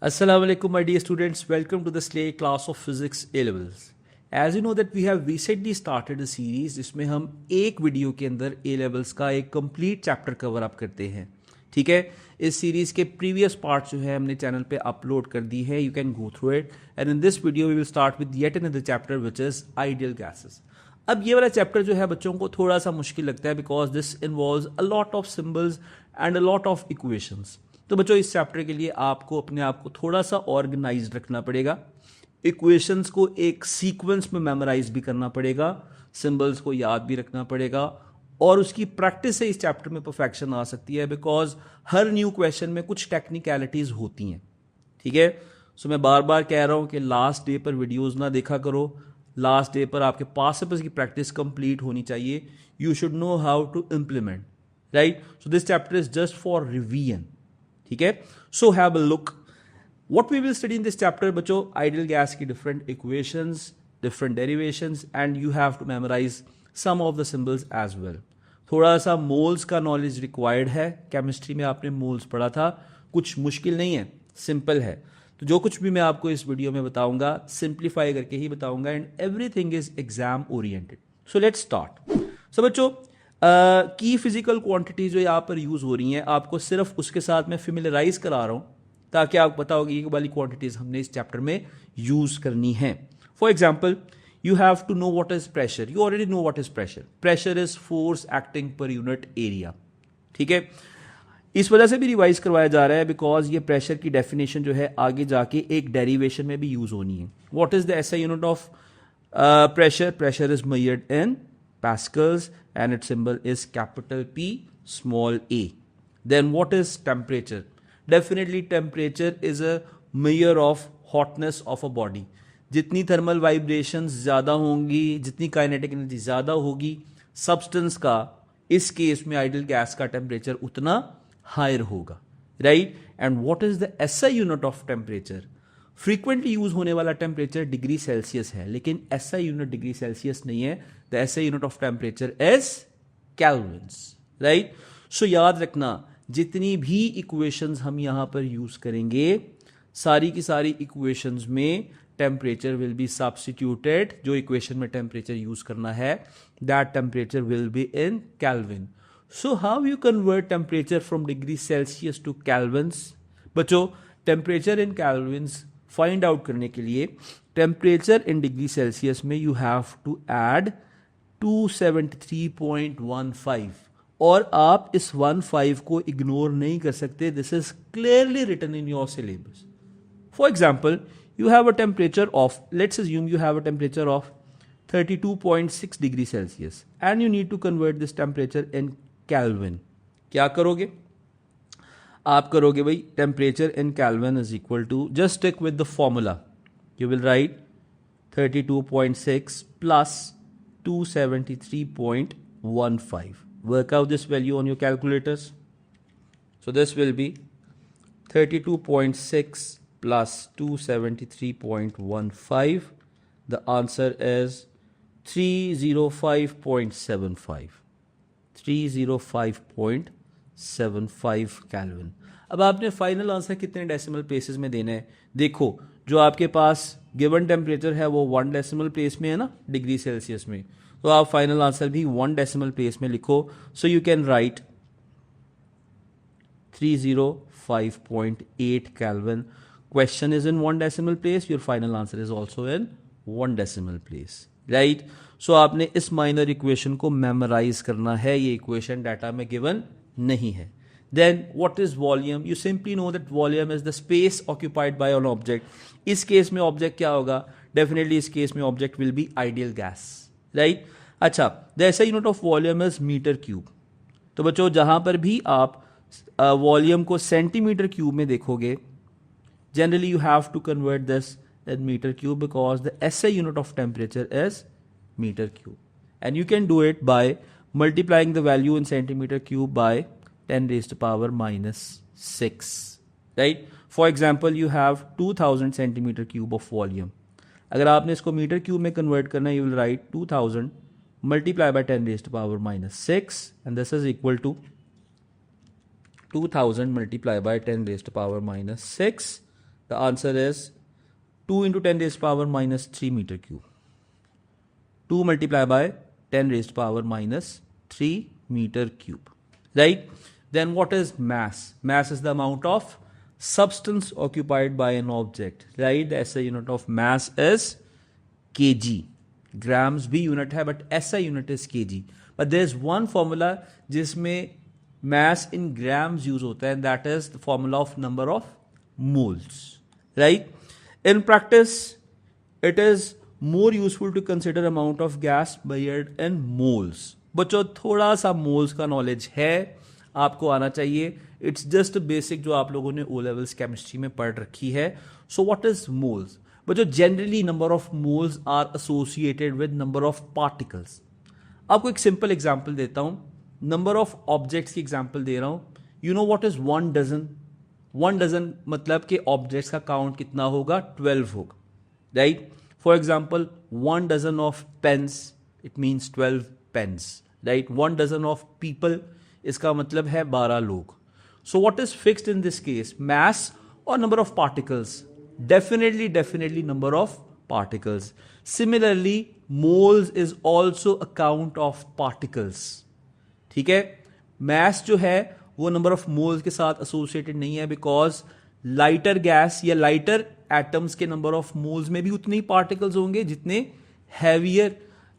Assalamu alaikum, my dear students. Welcome to the Slay class of Physics A levels. As you know that we have recently started a series जिसमें हम एक video के अंदर A levels का एक complete chapter cover up करते हैं. ठीक है, इस सीरीज के प्रीवियस पार्ट जो है हमने चैनल पे अपलोड कर दी है. You can go through it and in this video we will start with yet another chapter which is ideal gases. अब ये वाला चैप्टर जो है बच्चों को थोड़ा सा मुश्किल लगता है because this involves a lot of symbols and a lot of equations. तो बच्चों इस चैप्टर के लिए आपको अपने आप को थोड़ा सा ऑर्गेनाइज रखना पड़ेगा. इक्वेशंस को एक सीक्वेंस में मेमोराइज भी करना पड़ेगा, सिंबल्स को याद भी रखना पड़ेगा और उसकी प्रैक्टिस से इस चैप्टर में परफेक्शन आ सकती है बिकॉज हर न्यू क्वेश्चन में कुछ टेक्निकलिटीज होती हैं. ठीक है, सो मैं बार बार कह रहा हूं कि लास्ट डे पर वीडियोस ना देखा करो. लास्ट डे पर आपके पास की प्रैक्टिस कंप्लीट होनी चाहिए. You should know how to implement, right. So this chapter is just for revision. ठीक है, so have a look what we will study in this chapter. बच्चों आइडियल गैस की different equations, different derivations and you have to memorise some of the symbols as well. थोड़ा सा moles का knowledge required है. Chemistry में आपने moles पढ़ा था, कुछ मुश्किल नहीं है, सिंपल है. तो जो कुछ भी मैं आपको इस वीडियो में बताऊंगा सिंप्लीफाई करके ही बताऊंगा and everything is exam oriented. So let's start. So बच्चों की फिजिकल क्वांटिटीज जो यहाँ पर यूज हो रही हैं आपको सिर्फ उसके साथ मैं फेमिलराइज करा रहा हूं ताकि आपको पता होगी ये वाली क्वांटिटीज हमने इस चैप्टर में यूज करनी है. For example you have to know what is pressure. You already know what is pressure. Pressure is force acting per unit area. ठीक है, इस वजह से भी रिवाइज करवाया जा रहा है बिकॉज ये प्रेशर की डेफिनेशन जो है आगे जाके एक डेरिवेशन में भी यूज होनी है. What is the SI unit of pressure? Pressure is measured in pascals and its symbol is capital P small a. Then what is temperature? Definitely temperature is a measure of hotness of a body. जितनी thermal vibrations ज़्यादा होंगी, जितनी kinetic energy ज़्यादा होगी substance का, इस case में ideal gas का टेम्परेचर उतना हायर होगा, right. And what is the SI unit of temperature? Frequently use होने वाला टेम्परेचर डिग्री सेल्सियस है लेकिन एसआई यूनिट डिग्री सेल्सियस नहीं है. The SI unit of temperature is kelvins, right. So याद रखना जितनी भी इक्वेशंस हम यहां पर यूज करेंगे सारी की सारी इक्वेशंस में टेम्परेचर विल बी सब्स्टिट्यूटेड. जो इक्वेशन में टेम्परेचर यूज करना है that temperature will be in kelvin. So how you convert temperature from degree Celsius to kelvins? बच्चों temperature in kelvins find out करने के लिए टेम्परेचर इन डिग्री सेल्सियस में you have to add 273.15 और आप इस 15 को इग्नोर नहीं कर सकते. This is clearly written in your syllabus. For example you have a temperature of, let's assume you have a temperature of 32.6 degree Celsius and you need to convert this temperature in Kelvin. क्या करोगे? आप करोगे भाई temperature in Kelvin is equal to, just stick with the formula. You will write 32.6 plus 273.15. Work out this value on your calculators. So this will be 32.6 plus 273.15. The answer is 305.75. 305.75 Kelvin. अब आपने final answer कितने decimal places में देना है? देखो जो आपके पास given temperature है वो 1 डेसिमल प्लेस में है ना, डिग्री सेल्सियस में, तो आप फाइनल आंसर भी 1 डेसिमल प्लेस में लिखो. So you can right 305.8 Kelvin. Question is in 1 decimal place, your final answer is also in 1 decimal place, right. So आपने इस माइनर इक्वेशन को मेमोराइज करना है. ये इक्वेशन डाटा में गिवन नहीं है. Then what is volume? You simply know that volume is the space occupied by an object. इस केस में ऑब्जेक्ट क्या होगा? डेफिनेटली इस केस में object will be ideal gas, right. अच्छा, the SI unit of volume is metre cube. तो बच्चों जहां पर भी आप वॉल्यूम को सेंटीमीटर क्यूब में देखोगे generally you have to convert this in meter cube because the SI unit of temperature is meter cube, and you can do it by multiplying the value in centimeter cube by 10 raised to power minus 6, right. For example you have 2000 centimeter cube of volume. अगर आपने इसको metre cube में convert करना है you will write 2000 multiply by 10 raised to power minus 6 and this is equal to 2000 multiply by 10 raised to power minus 6. The answer is 2 into 10 raised power minus 3 meter cube. 2 multiplied by 10 raised power minus 3 meter cube. Right? Then what is mass? Mass is the amount of substance occupied by an object. Right? The SI unit of mass is kg. Grams भी unit है, but SI unit is kg. But there is one formula जिसमें mass in grams use होता है, and that is the formula of number of moles. Right? In practice, it is more useful to consider amount of gas measured in moles. बच्चों थोड़ा सा moles का knowledge है, आपको आना चाहिए. It's just basic जो आप लोगों ने O levels chemistry में पढ़ रखी है. So what is moles? बच्चों generally number of moles are associated with number of particles. आपको एक simple example देता हूँ. Number of objects की example दे रहा हूँ. You know what is 1 dozen? 1 dozen मतलब कि objects का count कितना होगा? 12 होगा. Right? For example, 1 dozen of pens, it means 12 pens. Right? 1 dozen of people, इसका मतलब है 12 लोग. So what is fixed in this case? Mass or number of particles? Definitely number of particles. Similarly, moles is also a count of particles. ठीक है? Mass जो है वो number of moles के साथ associated नहीं है, because lighter gas या lighter atoms के number of moles में भी उतने ही particles होंगे जितने heavier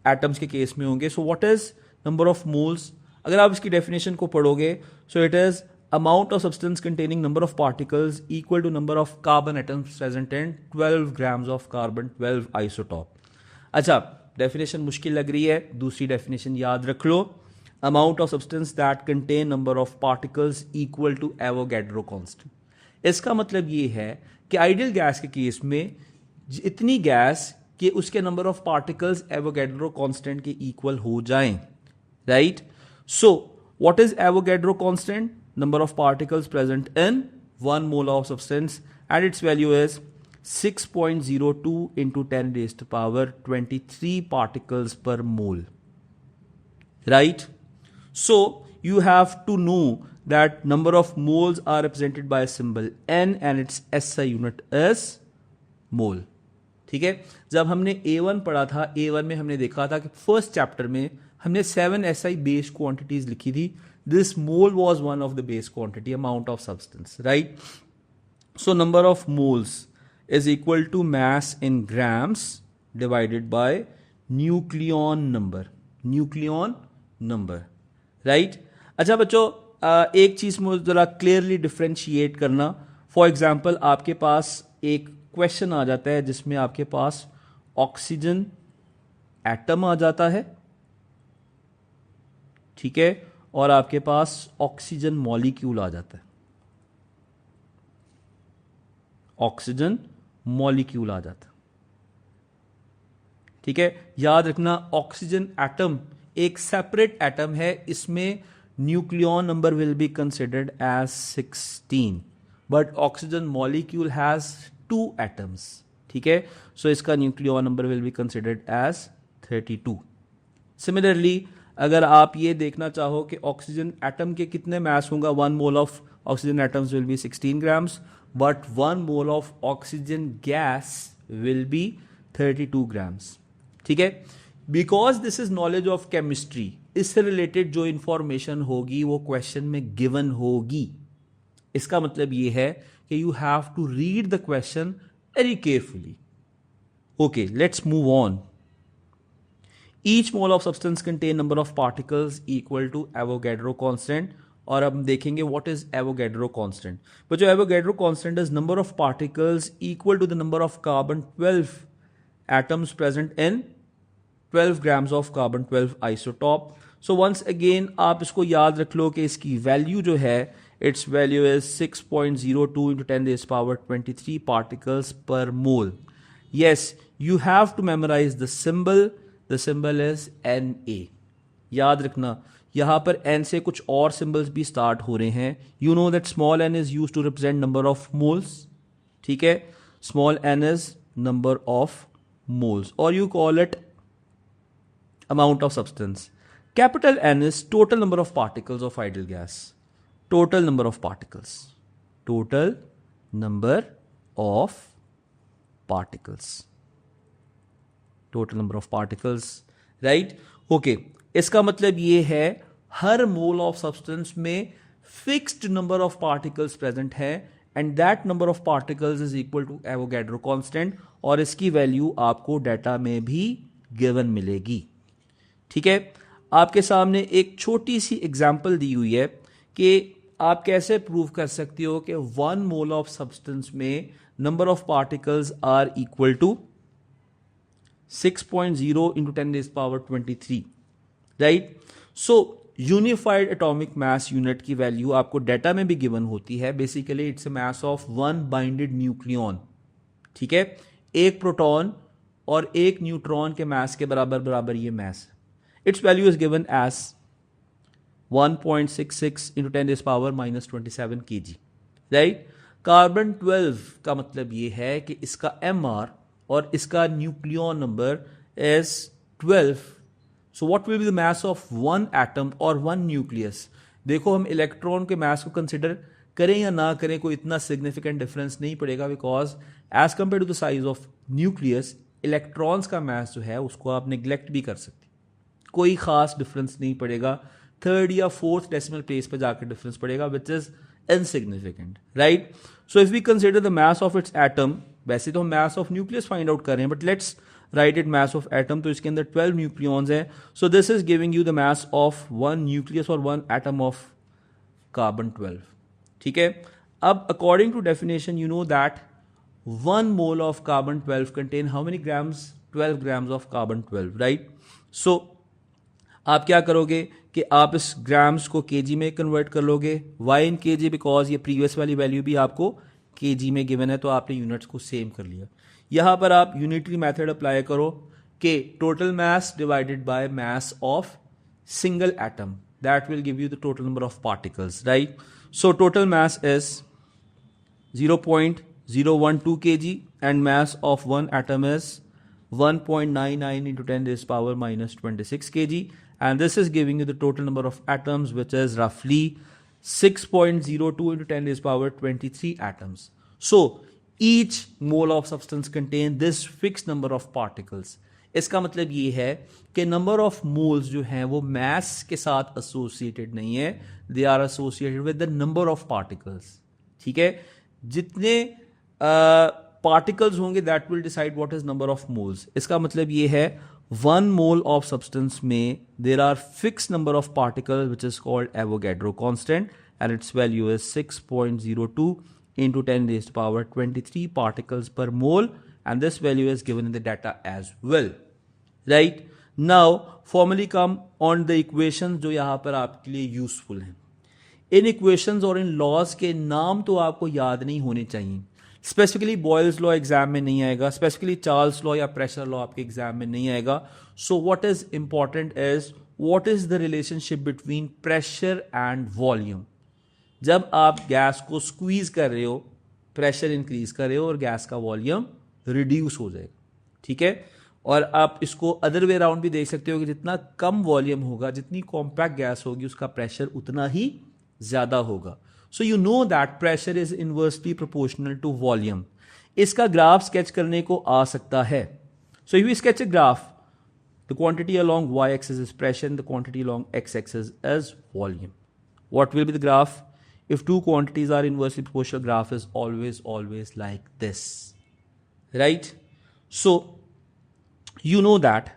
atoms के केस में होंगे. So what is number of moles? अगर आप इसकी definition को पढ़ोगे, so it is amount of substance containing number of particles equal to number of carbon atoms present in 12 grams of carbon 12 isotope. अच्छा, definition मुश्किल लग रही है, दूसरी definition याद रख लो. Amount of substance that contain number of particles equal to Avogadro constant. इसका मतलब ये है कि आइडियल गैस के केस में इतनी गैस कि उसके number of particles Avogadro constant के इक्वल हो जाएं. Right? So what is Avogadro constant? Number of particles present in 1 mole of substance, and its value is 6.02 into 10 raised to power 23 particles per mole. Right? So you have to know that number of moles are represented by a symbol N and its SI unit is mole. ठीक है? जब हमने A1 पढ़ा था, A1 में हमने देखा था कि फर्स्ट चैप्टर में हमने 7 SI बेस क्वांटिटीज लिखी थी. This mole was one of the base quantity, amount of substance, right? So number of moles is equal to mass in grams divided by nucleon number. Nucleon number, right? अच्छा बच्चों, एक चीज मुझे जरा clearly differentiate करना. For example, आपके पास एक question आ जाता है जिसमें आपके पास ऑक्सीजन एटम आ जाता है, ठीक है, और आपके पास ऑक्सीजन मॉलिक्यूल आ जाता है. ऑक्सीजन मॉलिक्यूल आ जाता है, ठीक है. याद रखना, ऑक्सीजन एटम एक सेपरेट एटम है, इसमें nucleon number will be considered as 16, but oxygen molecule has 2 atoms. ठीक है, सो इसका nucleon number will be considered as 32. Similarly, अगर आप ये देखना चाहो कि ऑक्सीजन एटम के कितने मास होगा, 1 mole of oxygen atoms will be 16 grams, but 1 mole of oxygen gas will be 32 grams. ठीक है, because this is knowledge of chemistry, इससे रिलेटेड जो इंफॉर्मेशन होगी वो क्वेश्चन में गिवन होगी. इसका मतलब ये है कि you have to read the question very carefully. Okay, let's move on. Each mole of substance contain number of particles equal to Avogadro constant. और अब हम देखेंगे what is Avogadro constant. but जो Avogadro constant is number of particles equal to the number of carbon 12 atoms present in 12 grams of carbon 12 isotope. So once again आप इसको याद रख लो कि इसकी वैल्यू जो है, its value is 6.02 into 10 raised power 23 particles per mole. Yes, you have to memorize the symbol. The symbol is Na. याद रखना, यहां पर N से कुछ और symbols भी start हो रहे हैं. You know that small n is used to represent number of moles. ठीक है, small n is number of moles, or you call it amount of substance. Capital N is total number of particles of ideal gas. Total number of particles. Total number of particles. Total number of particles, right? Okay, इसका मतलब ये है हर mole of substance में fixed number of particles present है and that number of particles is equal to Avogadro constant, और इसकी value आपको डाटा में भी गिवन मिलेगी. ठीक है, आपके सामने एक छोटी सी एग्जांपल दी हुई है कि आप कैसे प्रूव कर सकते हो कि 1 मोल ऑफ सब्सटेंस में number of particles are equal to 6.0 into 10 raised power 23, right. So unified atomic mass unit की वैल्यू आपको डाटा में भी गिवन होती है. Basically it's a mass of 1 binded nucleon. ठीक है, एक प्रोटॉन और एक न्यूट्रॉन के मास के बराबर बराबर ये mass. It's value is given as 1.66 into 10 raised power minus 27 kg, right. Carbon 12 का मतलब ये है कि इसका MR और इसका nucleon number is 12. So what will be the mass of 1 atom और 1 न्यूक्लियस. देखो, हम इलेक्ट्रॉन के मास को कंसिडर करें या ना करें कोई इतना सिग्निफिकेंट डिफरेंस नहीं पड़ेगा, because as compare to the size of nucleus electrons का मास जो है उसको आप निग्लेक्ट भी कर सकते, कोई खास डिफरेंस नहीं पड़ेगा. 3rd या 4th डेसिमल प्लेस पे जाकर डिफरेंस पड़ेगा, which is insignificant, right. So if we consider the mass of its atom, वैसे तो हम mass of nucleus find out कर रहे हैं, but let's write it mass of atom. तो इसके अंदर 12 न्यूक्लियॉन्स हैं. So this is giving you the mass of 1 nucleus और 1 एटम ऑफ कार्बन 12. ठीक है, अब according to definition you know that 1 mole of carbon 12 contain how many grams? 12 grams of carbon 12, right. So आप क्या करोगे कि आप इस ग्राम्स को केजी में कन्वर्ट कर लोगे. Why in kg? बिकॉज ये प्रीवियस वाली वैल्यू भी आपको केजी में गिवन है, तो आपने यूनिट्स को सेम कर लिया. यहां पर आप यूनिटरी मेथड अप्लाई करो कि total mass divided by mass of single atom, that will give you the total number of particles, right. So total mass is 0.012 kg and mass of 1 atom is 1.99 into 10 raised power minus 26 kg, and this is giving you the total number of atoms, which is roughly 6.02 into 10 raised power 23 atoms. So each mole of substance contain this fixed number of particles. इसका मतलब ये है कि number of moles जो हैं वो मास के साथ एसोसिएटेड नहीं है, they are associated with the number of particles. ठीक है, जितने पार्टिकल्स होंगे that will decide what is number of moles. इसका मतलब ये है 1 मोल ऑफ सब्सटेंस में there are fix number of particle which is called Avogadro constant and its value is 6.02 into 10 raised power 23 particles per mole, and this value is given in the data as well, right. Now formally come on the equations जो यहां पर आपके लिए useful हैं. इन equations और in laws के नाम तो आपको याद नहीं होने चाहिए. स्पेसिफिकली बॉयल्स लॉ एग्जाम में नहीं आएगा, स्पेसिफिकली चार्ल्स लॉ या प्रेशर लॉ आपके एग्जाम में नहीं आएगा. So what is important is what is the relationship between pressure and volume. जब आप गैस को स्क्वीज कर रहे हो, प्रेशर इंक्रीज कर रहे हो और गैस का वॉल्यूम रिड्यूस हो जाएगा. ठीक है, और आप इसको अदर वे अराउंड भी देख सकते हो कि जितना कम वॉल्यूम होगा, जितनी कॉम्पैक्ट गैस होगी, उसका प्रेशर उतना ही ज्यादा होगा. So you know that pressure is inversely proportional to volume. इसका ग्राफ स्केच करने को आ सकता है. So if you sketch a graph, the quantity along y axis is pressure and the quantity along x axis is volume. What will be the graph? If two quantities are inversely proportional, graph is always like this, right? So you know that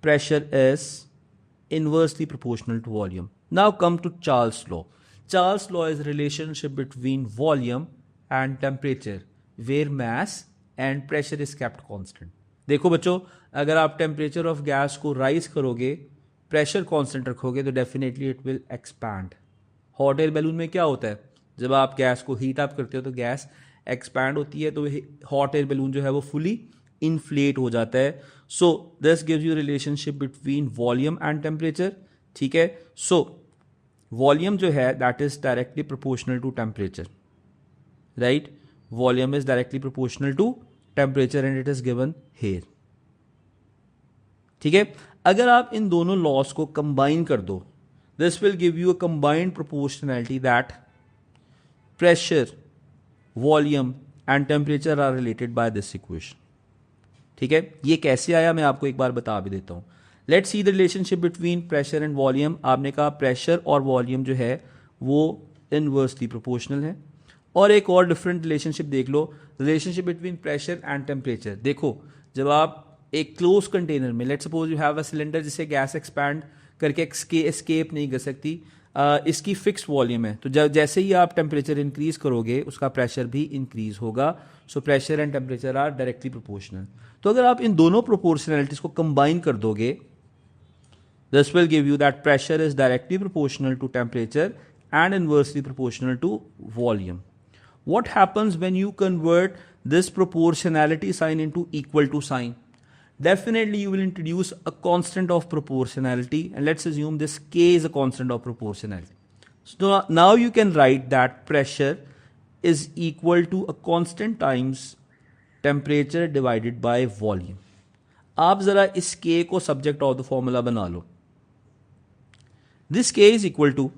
pressure is inversely proportional to volume. Now come to Charles' law. Charles' law is a relationship between volume and temperature where mass and pressure is kept constant. देखो बच्चों, अगर आप temperature of gas को rise करोगे, pressure constant रखोगे, तो definitely it will expand. Hot air balloon में क्या होता है, जब आप गैस को हीट अप करते हो तो गैस एक्सपैंड होती है, तो हॉट एयर बैलून जो है वो फुली इन्फ्लेट हो जाता है. So this gives you relationship between volume and temperature. ठीक है, सो वॉल्यूम जो है that is directly proportional to temperature, right. Volume is directly proportional to temperature and it is given here. ठीक है, अगर आप इन दोनों लॉस को कंबाइन कर दो, this will give you a combined proportionality that pressure, volume and temperature are related by this equation. ठीक है, ये कैसे आया मैं आपको एक बार बता भी देता हूं। Let's see the relationship between pressure and volume. आपने कहा प्रेशर और वॉल्यूम जो है वो इनवर्सली प्रोपोर्शनल है। और एक और डिफरेंट रिलेशनशिप देख लो, relationship between pressure and temperature. देखो, जब आप एक क्लोज कंटेनर में, let's suppose you have a cylinder जिसे गैस एक्सपैंड करके एस्केप नहीं कर सकती, इसकी फिक्स्ड वॉल्यूम है, तो जैसे ही आप टेम्परेचर इंक्रीज करोगे उसका प्रेशर भी इंक्रीज होगा। So pressure and temperature are directly proportional. तो अगर आप इन दोनों प्रोपोर्शनैलिटीज को कंबाइन कर दोगे, this will give you that pressure is directly proportional to temperature and inversely proportional to volume. What happens when you convert this proportionality sign into equal to sign? Definitely you will introduce a constant of proportionality, and let's assume this K is a constant of proportionality. So now you can write that pressure is equal to a constant times temperature divided by volume. आप जरा इस K को subject of the formula बना लो. This K is equal to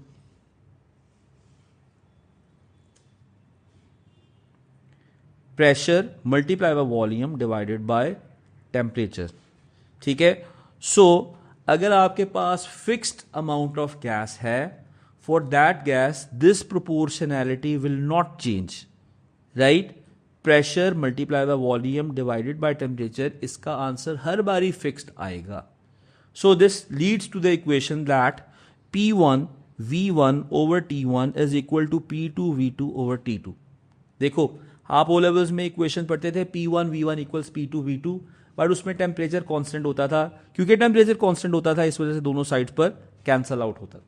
pressure multiply by volume divided by temperature. ठीक है, so अगर आपके पास फिक्स्ड अमाउंट ऑफ गैस है, for that gas this proportionality will not change, right. Pressure multiply by volume divided by temperature, इसका answer हर बारी fixed आएगा। So this leads to the equation that P1 V1 over T1 is equal to P2 V2 over T2। देखो, आप ओ levels में equation पढ़ते थे P1 V1 equals P2 V2, but उसमें टेम्परेचर कांस्टेंट होता था। क्योंकि टेम्परेचर कांस्टेंट होता था, इस वजह से दोनों साइड्स पर कैंसल आउट होता।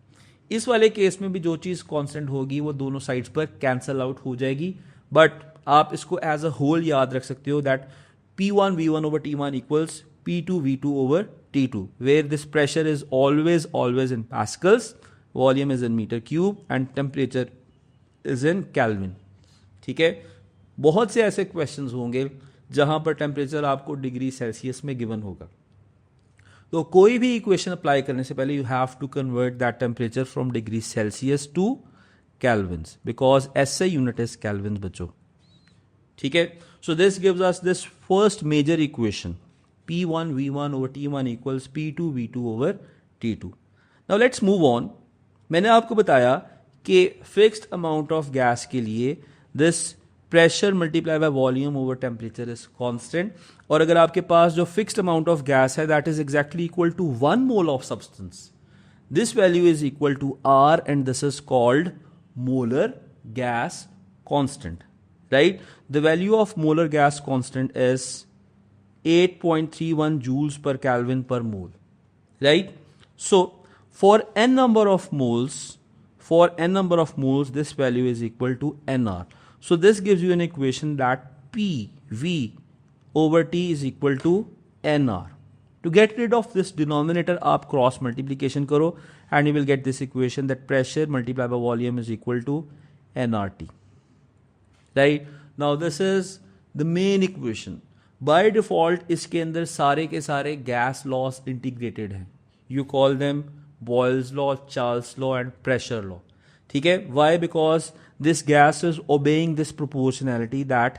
इस वाले केस में भी जो चीज़ कांस्टेंट होगी वो दोनों साइड्स पर कैंसल आउट हो जाएगी। बट आप इसको एज अ होल याद रख सकते हो that P1 V1 over T1 equals P2 V2 over T2, where this pressure is always in pascals, volume is in meter cube and temperature is in Kelvin। ठीक है, बहुत से ऐसे क्वेश्चंस होंगे जहां पर टेम्परेचर आपको डिग्री सेल्सियस में गिवन होगा। तो कोई भी इक्वेशन अप्लाई करने से पहले you have to convert that temperature from degree Celsius to Kelvins, because SI unit is Kelvin बच्चों। ठीक है, so this gives us this first major equation P1 V1 over T1 equals P2 V2 over T2। Now let's move on. मैंने आपको बताया कि fixed amount of gas के लिए this pressure multiply by volume over temperature is constant, और अगर आपके पास जो फिक्स्ड अमाउंट ऑफ गैस है that is exactly equal to 1 mole of substance, this value is equal to R and this is called molar gas constant, right. The value of molar gas constant is 8.31 joules per Kelvin per mole, right? So for n number of moles, this value is equal to nR. So this gives you an equation that PV over T is equal to nR. To get rid of this denominator, आप cross multiplication करो and you will get this equation that pressure multiplied by volume is equal to nRT, right? Now this is the main equation. By default इसके अंदर सारे के सारे gas laws integrated हैं। You call them Boyle's law, Charles law and pressure law. ठीक है, why? Because this gas is obeying this proportionality that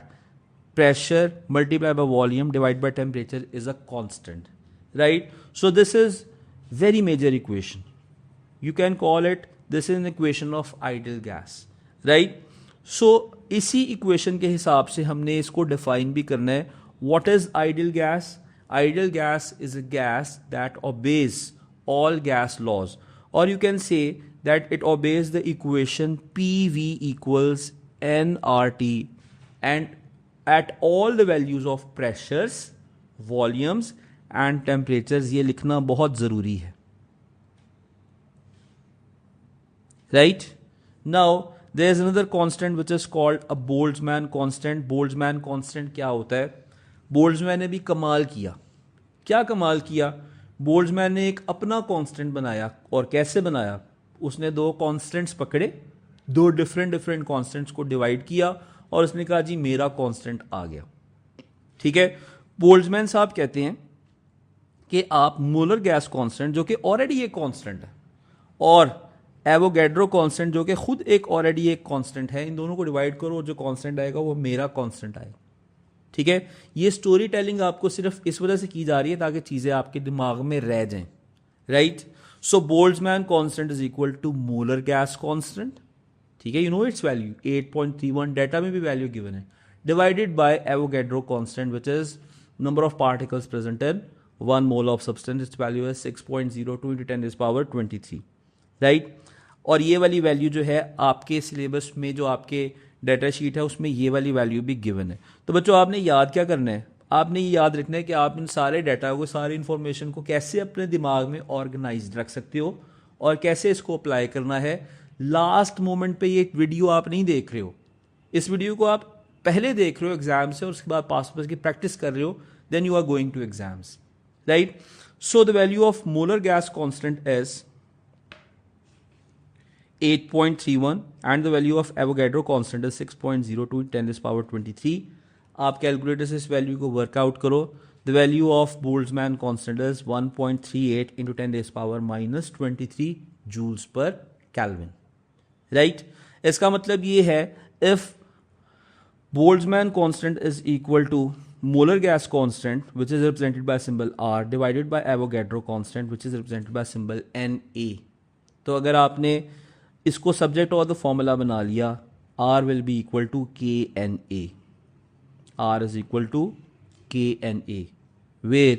pressure multiplied by volume divided by temperature is a constant, right? So this is very major equation. You can call it, this is an equation of ideal gas, right? So इसी equation के हिसाब से हमने इसको define भी करना है. What is ideal gas? Ideal gas is a gas that obeys all gas laws, or you can say that it obeys the equation PV equals nRT, and at all the values of pressures, volumes and temperatures. ये लिखना बहुत ज़रूरी है, right? Now there is another constant which is called a Boltzmann constant. Boltzmann constant क्या होता है? Boltzmann ने भी कमाल किया. क्या कमाल किया? बोल्ट्जमैन ने एक अपना कांस्टेंट बनाया. और कैसे बनाया? उसने दो कांस्टेंट्स पकड़े, दो डिफरेंट कांस्टेंट्स को डिवाइड किया और उसने कहा जी मेरा कांस्टेंट आ गया. ठीक है, बोल्ट्जमैन साहब कहते हैं कि आप मोलर गैस कांस्टेंट, जो कि ऑलरेडी ये कांस्टेंट है, और एवोगैड्रो कांस्टेंट जो कि खुद एक ऑलरेडी एक कांस्टेंट है, इन दोनों को डिवाइड करो और जो कांस्टेंट आएगा वो मेरा कांस्टेंट आएगा। ठीक है, ये स्टोरी टेलिंग आपको सिर्फ इस वजह से की जा रही है ताकि चीजें आपके दिमाग में रह जाएं, right. So Boltzmann constant is equal to molar gas constant, ठीक है, you know its value 8.31, data में भी वैल्यू गिवन है, divided by Avogadro constant which is number of particles present in 1 mole of substance, its value है 6.02 into 10⁻23, right. और ये वाली value जो है आपके सिलेबस में जो आपके डाटा शीट है उसमें ये वाली वैल्यू भी गिवन है। तो बच्चों आपने याद क्या करना है, आपने ये याद रखना है कि आप इन सारे डाटा को, सारी इंफॉर्मेशन को कैसे अपने दिमाग में ऑर्गेनाइज रख सकते हो और कैसे इसको अप्लाई करना है। लास्ट मोमेंट पे ये वीडियो आप नहीं देख रहे हो, इस वीडियो को आप पहले देख रहे हो एग्जाम से और उसके बाद पास पास की प्रैक्टिस कर रहे हो, then you are going to exams, right. So the value of molar gas constant is 8.31 and the value of Avogadro constant is 6.02 10⁻23। आप कैलकुलेटर से इस वैल्यू को वर्कआउट करो। The value of Boltzmann constant is 1.38 into 10⁻23 joules per kelvin, right. इसका मतलब ये है if Boltzmann constant is equal to molar gas constant which is represented by symbol R divided by Avogadro constant which is represented by symbol Na, तो अगर आपने इसको subject और the formula बना लिया, R will be equal to KNA, R is equal to KNA where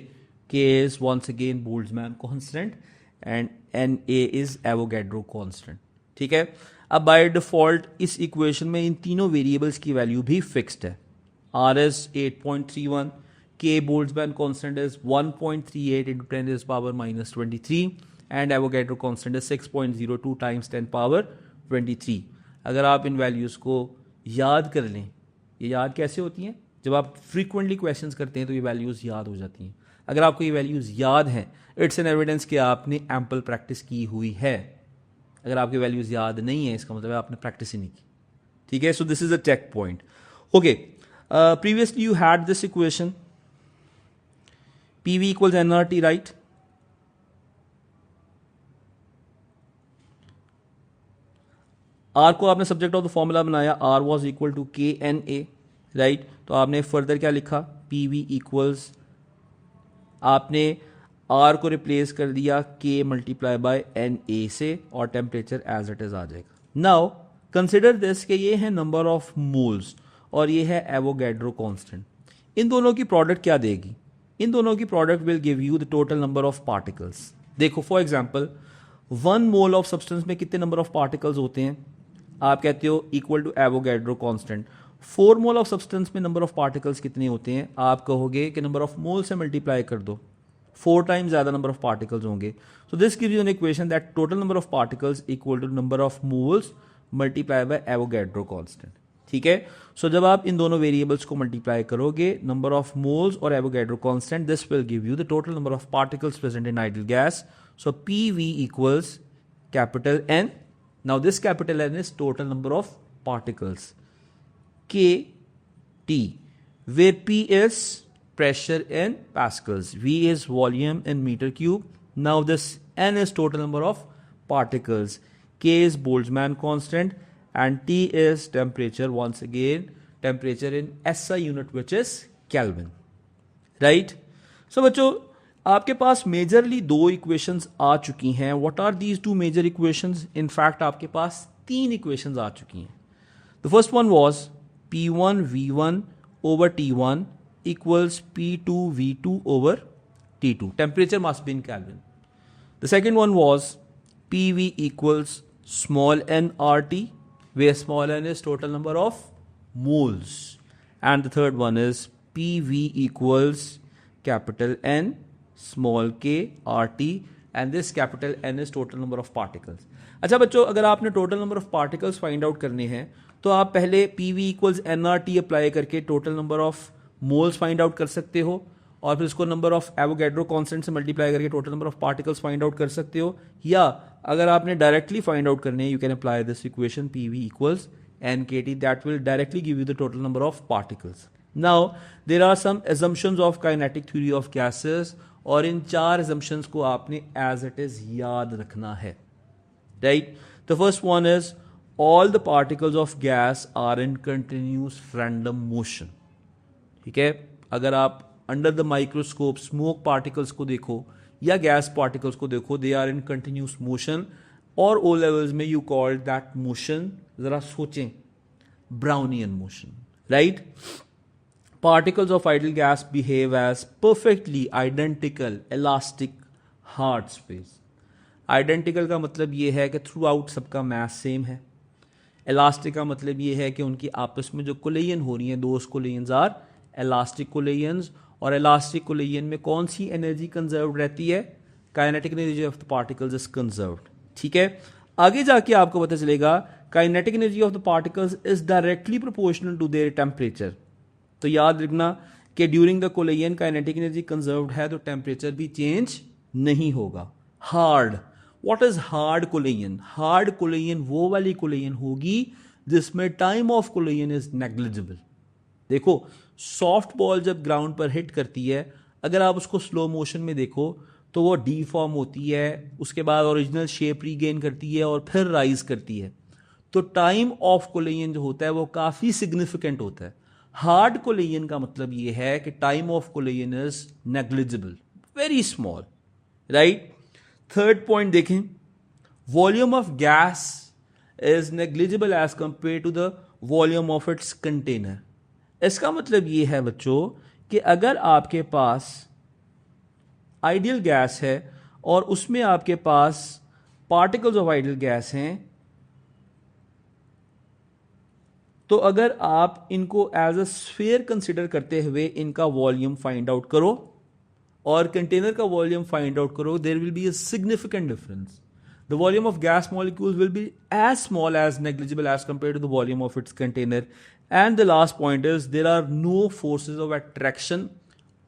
K is once again Boltzmann constant and NA is Avogadro constant, ठीक है। अब बाय डिफॉल्ट इस इक्वेशन में इन तीनों वेरिएबल्स की वैल्यू भी फिक्स्ड है। R is 8.31, K Boltzmann constant is 1.38 into 10⁻23 and Avogadro constant is 6.02 times 10⁻23। अगर आप इन वैल्यूज़ को याद कर लें, ये याद कैसे होती हैं, जब आप फ्रीक्वेंटली क्वेश्चंस करते हैं तो ये वैल्यूज़ याद हो जाती हैं। अगर आपको ये वैल्यूज़ याद हैं, इट्स एन एविडेंस कि आपने एम्पल प्रैक्टिस की हुई है। अगर आपकी वैल्यूज़ याद नहीं है इसका मतलब आपने प्रैक्टिस ही नहीं की, ठीक है। So this is a checkpoint. Okay, previously you had this equation PV equals nRT, right. R को आपने सब्जेक्ट ऑफ द फॉर्मूला बनाया, R was equal to KNA, right. तो आपने फर्दर क्या लिखा, PV इक्वल्स, आपने R को replace कर दिया K मल्टीप्लाई बाय NA से और टेम्परेचर एज इट इज आ जाएगा। नाउ कंसिडर दिस कि ये है नंबर ऑफ मोल्स और ये है एवोगैड्रो कांस्टेंट। इन दोनों की प्रोडक्ट क्या देगी, इन दोनों की product will give you the total number of particles. देखो for example 1 mole of substance में कितने नंबर ऑफ पार्टिकल्स होते हैं, आप कहते हो equal to Avogadro constant. 4 mole of substance में नंबर ऑफ पार्टिकल्स कितने होते हैं, आप कहोगे कि नंबर ऑफ मोल से मल्टीप्लाई कर दो, 4 टाइम्स ज्यादा नंबर ऑफ पार्टिकल्स होंगे। So this gives you an equation that total number of particles equal to number of moles multiply by Avogadro constant, ठीक है। सो जब आप इन दोनों वेरिएबल्स को मल्टीप्लाई करोगे, नंबर ऑफ मोल्स और Avogadro constant, this will give you the total number of particles present in ideal gas. So PV equals capital N. Now this capital N is total number of particles, KT, where P is pressure in pascals, V is volume in meter cube. Now this N is total number of particles, K is Boltzmann constant and T is temperature, once again temperature in SI unit which is Kelvin, right? So बच्चों आपके पास majorly 2 equations आ चुकी हैं। What are these 2 major equations, in fact आपके पास 3 equations आ चुकी हैं। The first one was P1 V1 over T1 equals P2 V2 over T2. Temperature must be in Kelvin. The second one was PV equals small n RT, where small n is total number of moles. And the third one is PV equals capital N small k RT and this capital N is total number of particles. अच्छा बच्चों, अगर आपने total number of particles find out करने हैं तो आप पहले PV equals nRT apply करके total number of moles find out कर सकते हो और फिर उसको नंबर ऑफ एवोगैड्रो कांस्टेंट से मल्टीप्लाई करके total number of particles find out कर सकते हो, या अगर आपने डायरेक्टली फाइंड आउट करने हैं you can apply this equation PV equals NKT, that will directly give you the total number of particles. Now there are some assumptions of kinetic theory of gases और इन 4 assumptions को आपने as it is याद रखना है, right. The first one is all the particles of gas are in continuous random motion. ठीक है, अगर आप under the microscope smoke particles को देखो या गैस पार्टिकल्स को देखो, they are in continuous motion, और ओ लेवल्स में यू कॉल दैट मोशन, जरा सोचें, Brownian motion, right. Particles of ideal gas behave as perfectly identical elastic hard space. Identical का मतलब ये है कि थ्रू आउट सबका मास सेम है. इलास्टिक का मतलब ये है कि उनकी आपस में जो कोलेजन हो रही हैं, दोज कोलेजन्स आर इलास्टिक कोलेजन्स. और इलास्टिक कोलेजन में कौन सी एनर्जी कंजर्व रहती है? Kinetic energy of the particles is conserved. ठीक है, आगे जाके आपको पता चलेगा kinetic energy of the particles is directly proportional to their temperature. तो याद रखना कि during the collision kinetic energy conserved है तो टेम्परेचर भी चेंज नहीं होगा. Hard, what is hard collision? Hard collision वो वाली कोलेजन होगी जिसमें time of collision is negligible. देखो, सॉफ्ट बॉल जब ग्राउंड पर हिट करती है, अगर आप उसको स्लो मोशन में देखो तो वो डीफॉर्म होती है, उसके बाद ओरिजिनल शेप रीगेन करती है और फिर राइज करती है. तो टाइम ऑफ कोलेजन जो होता है वो काफी सिग्निफिकेंट होता है. हार्ड कोलेजन का मतलब ये है कि time of collision is negligible, very small, right. Third point देखें, volume of gas is negligible as compare to the volume of its container. इसका मतलब ये है बच्चों कि अगर आपके पास आइडियल गैस है और उसमें आपके पास पार्टिकल्स ऑफ आइडियल गैस हैं, तो अगर आप इनको एज अ स्फीयर कंसिडर करते हुए इनका वॉल्यूम फाइंड आउट करो और कंटेनर का वॉल्यूम फाइंड आउट करो, there will be a significant difference. The volume of gas molecules will be as small as negligible as compare to the volume of its container. And the last point is there are no forces of attraction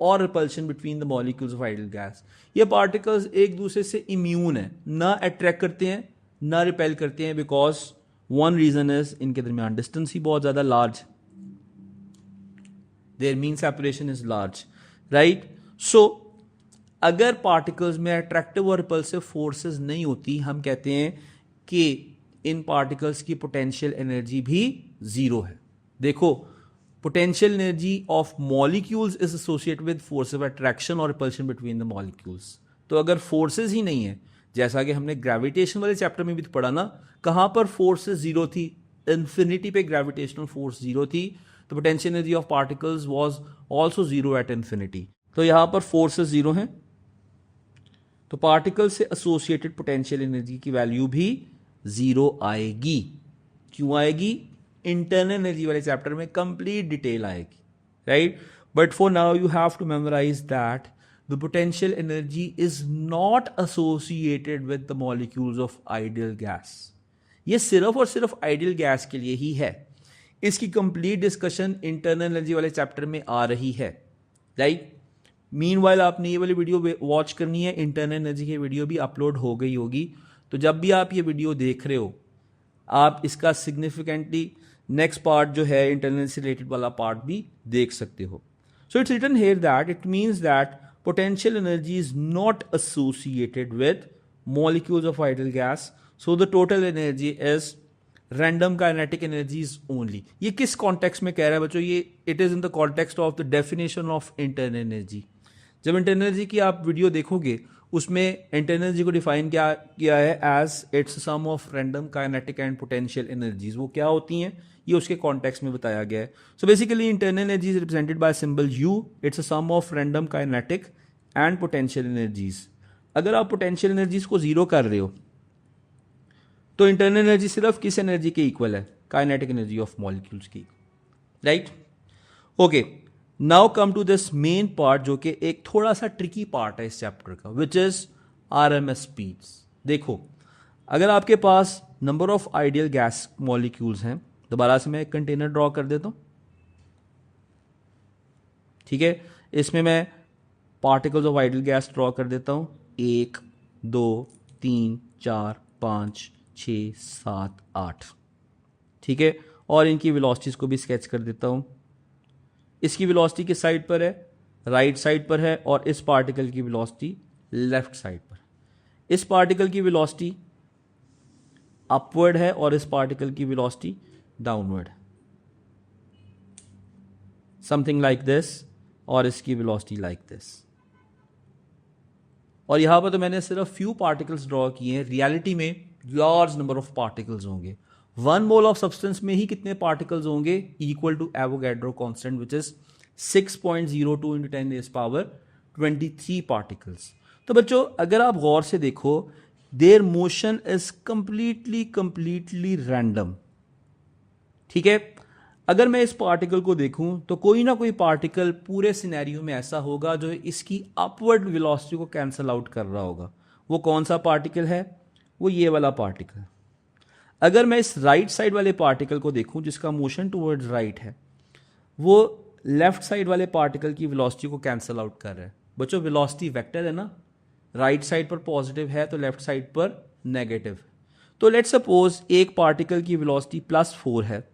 और repulsion between the molecules of ideal gas. ये particles एक दूसरे से immune है, ना attract करते हैं ना रिपेल करते हैं, बिकॉज वन रीजन इज इनके दरमियान डिस्टेंस ही बहुत ज्यादा large, their mean separation is large, right. So अगर पार्टिकल्स में अट्रैक्टिव और रिपल्सिव फोर्सेस नहीं होती, हम कहते हैं कि इन पार्टिकल्स की पोटेंशियल एनर्जी भी जीरो है. देखो, potential energy of molecules is associated with force of attraction और रिपल्शन बिटवीन द मॉलिक्यूल्स. तो अगर फोर्सेस ही नहीं है, जैसा कि हमने ग्रेविटेशन वाले चैप्टर में भी तो पढ़ा ना, कहां पर फोर्सेस जीरो थी? इन्फिनिटी पे ग्रेविटेशनल फोर्स जीरो थी, तो potential energy of particles was also zero at infinity. तो यहां पर फोर्सेस जीरो हैं, तो पार्टिकल से एसोसिएटेड पोटेंशियल एनर्जी की वैल्यू भी जीरो आएगी. क्यों आएगी? इंटरनल एनर्जी वाले चैप्टर में कंप्लीट डिटेल आएगी, right. But for now you have to memorize that the potential energy is not associated with the molecules of ideal gas. ये सिर्फ और सिर्फ आइडियल गैस के लिए ही है. इसकी कंप्लीट डिस्कशन इंटरनल एनर्जी वाले चैप्टर में आ रही है, राइट. मीनवाइल आपने ये वाली वीडियो वॉच करनी है, इंटरनल एनर्जी की वीडियो भी अपलोड हो गई होगी. तो जब भी आप ये वीडियो देख रहे हो, आप इसका सिग्निफिकेंटली नेक्स्ट पार्ट जो है इंटरनल से रिलेटेड वाला पार्ट भी देख सकते हो. So it's written here that it means that potential energy is not associated with molecules of ideal gas, so the total energy is random kinetic energies only. ये किस context में कह रहा है बच्चों? ये it is in the context of the definition of internal energy. जब internal energy की आप वीडियो देखोगे, उसमें internal energy को डिफाइन किया है as its sum of random kinetic and potential energies. वो क्या होती हैं ये उसके कॉन्टेक्स्ट में बताया गया है. So basically internal energy is represented by symbol U. It's a sum of random kinetic and potential energies. अगर आप पोटेंशियल एनर्जीज को जीरो कर रहे हो तो इंटरनल एनर्जी सिर्फ किस एनर्जी के इक्वल है? काइनेटिक एनर्जी ऑफ मॉलिक्यूल्स की, right. Okay, now come to this main part जो कि एक थोड़ा सा ट्रिकी पार्ट है इस चैप्टर का, विच इज आरएमएस स्पीड्स. देखो, अगर आपके पास number of ideal gas molecules हैं, दोबारा से मैं एक कंटेनर ड्रॉ कर देता हूं, ठीक है. इसमें मैं particles of ideal gas draw कर देता हूं, 1 2 3 4 5 6 7 8, ठीक है. और इनकी वेलोसिटीज को भी स्केच कर देता हूं. इसकी वेलोसिटी किस साइड पर है? राइट साइड पर है. और इस पार्टिकल की वेलोसिटी लेफ्ट साइड पर. इस पार्टिकल की वेलोसिटी अपवर्ड है और इस पार्टिकल की velocity downward, something like this, और इसकी वेलोसिटी लाइक दिस। और यहां पर तो मैंने सिर्फ फ्यू पार्टिकल्स ड्रॉ किए हैं, रियलिटी में लार्ज नंबर ऑफ पार्टिकल्स होंगे। 1 मोल ऑफ सब्सटेंस में ही कितने पार्टिकल्स होंगे, equal to Avogadro constant which is 6.02 into 10 raised power 23 particles. तो बच्चों अगर आप गौर से देखो, their motion is completely random. ठीक है, अगर मैं इस पार्टिकल को देखूं तो कोई ना कोई पार्टिकल पूरे सिनेरियो में ऐसा होगा जो इसकी अपवर्ड वेलोसिटी को कैंसल आउट कर रहा होगा। वो कौन सा पार्टिकल है, वो ये वाला पार्टिकल। अगर मैं इस राइट साइड वाले पार्टिकल को देखूं जिसका मोशन टुवर्ड्स राइट है, वो लेफ्ट साइड वाले पार्टिकल की वेलोसिटी को कैंसल आउट कर रहा है। बच्चों वेलोसिटी वेक्टर है ना, राइट साइड पर पॉजिटिव है तो लेफ्ट साइड पर नेगेटिव। तो लेट्स सपोज एक पार्टिकल की वेलोसिटी +4 है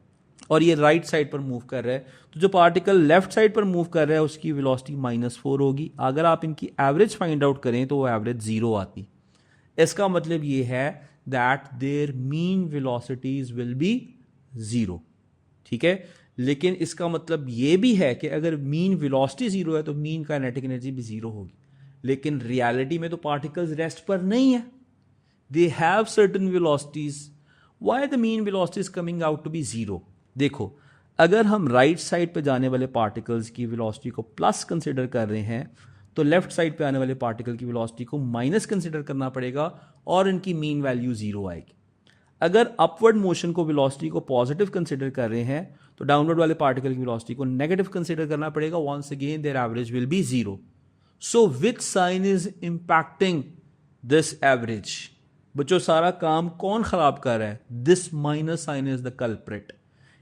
और ये राइट साइड पर मूव कर रहा है, तो जो पार्टिकल लेफ्ट साइड पर मूव कर रहा है उसकी वेलोसिटी -4 होगी। अगर आप इनकी एवरेज फाइंड आउट करें तो वो एवरेज 0 आती। इसका मतलब ये है that there mean velocities will be 0। ठीक है, लेकिन इसका मतलब ये भी है कि अगर मीन वेलोसिटी 0 है तो मीन काइनेटिक एनर्जी भी 0 होगी। लेकिन रियलिटी में तो पार्टिकल्स रेस्ट पर नहीं है, they have certain velocities. Why the mean velocity is coming out to be 0? देखो, अगर हम राइट साइड पे जाने वाले पार्टिकल्स की वेलोसिटी को प्लस कंसिडर कर रहे हैं तो लेफ्ट साइड पे आने वाले पार्टिकल की वेलोसिटी को माइनस कंसिडर करना पड़ेगा और इनकी मीन वैल्यू 0 आएगी। अगर अपवर्ड मोशन को वेलोसिटी को पॉजिटिव कंसिडर कर रहे हैं तो डाउनवर्ड वाले पार्टिकल की वेलोसिटी को नेगेटिव कंसिडर करना पड़ेगा। Once again their average will be 0। So which sign is impacting this average? बच्चों सारा काम कौन खराब कर रहा है? This minus sign is the culprit.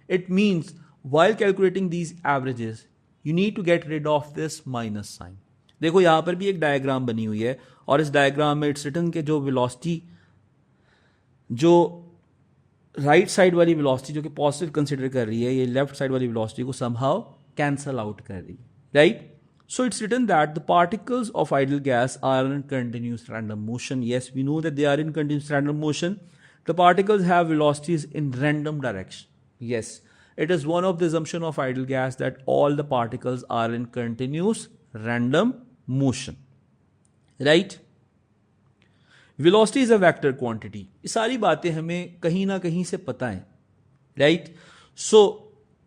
It means while calculating these averages, you need to get rid of this minus sign. देखो यहां पर भी एक डायग्राम बनी हुई है और इस डायग्राम में इट्स रिटन के जो वेलोसिटी, जो राइट साइड वाली वेलोसिटी जो कि पॉजिटिव कंसिडर कर रही है, ये लेफ्ट साइड वाली वेलोसिटी को समहाउ कैंसल आउट कर रही है, right? So it's written that the particles of ideal gas are in continuous random motion. Yes, we know that they are in continuous random motion. The particles have velocities in random direction. Yes, it is one of the assumption of ideal gas that all the particles are in continuous random motion, right? Velocity is a vector quantity. ये सारी बातें हमें कहीं ना कहीं से पता है, right? So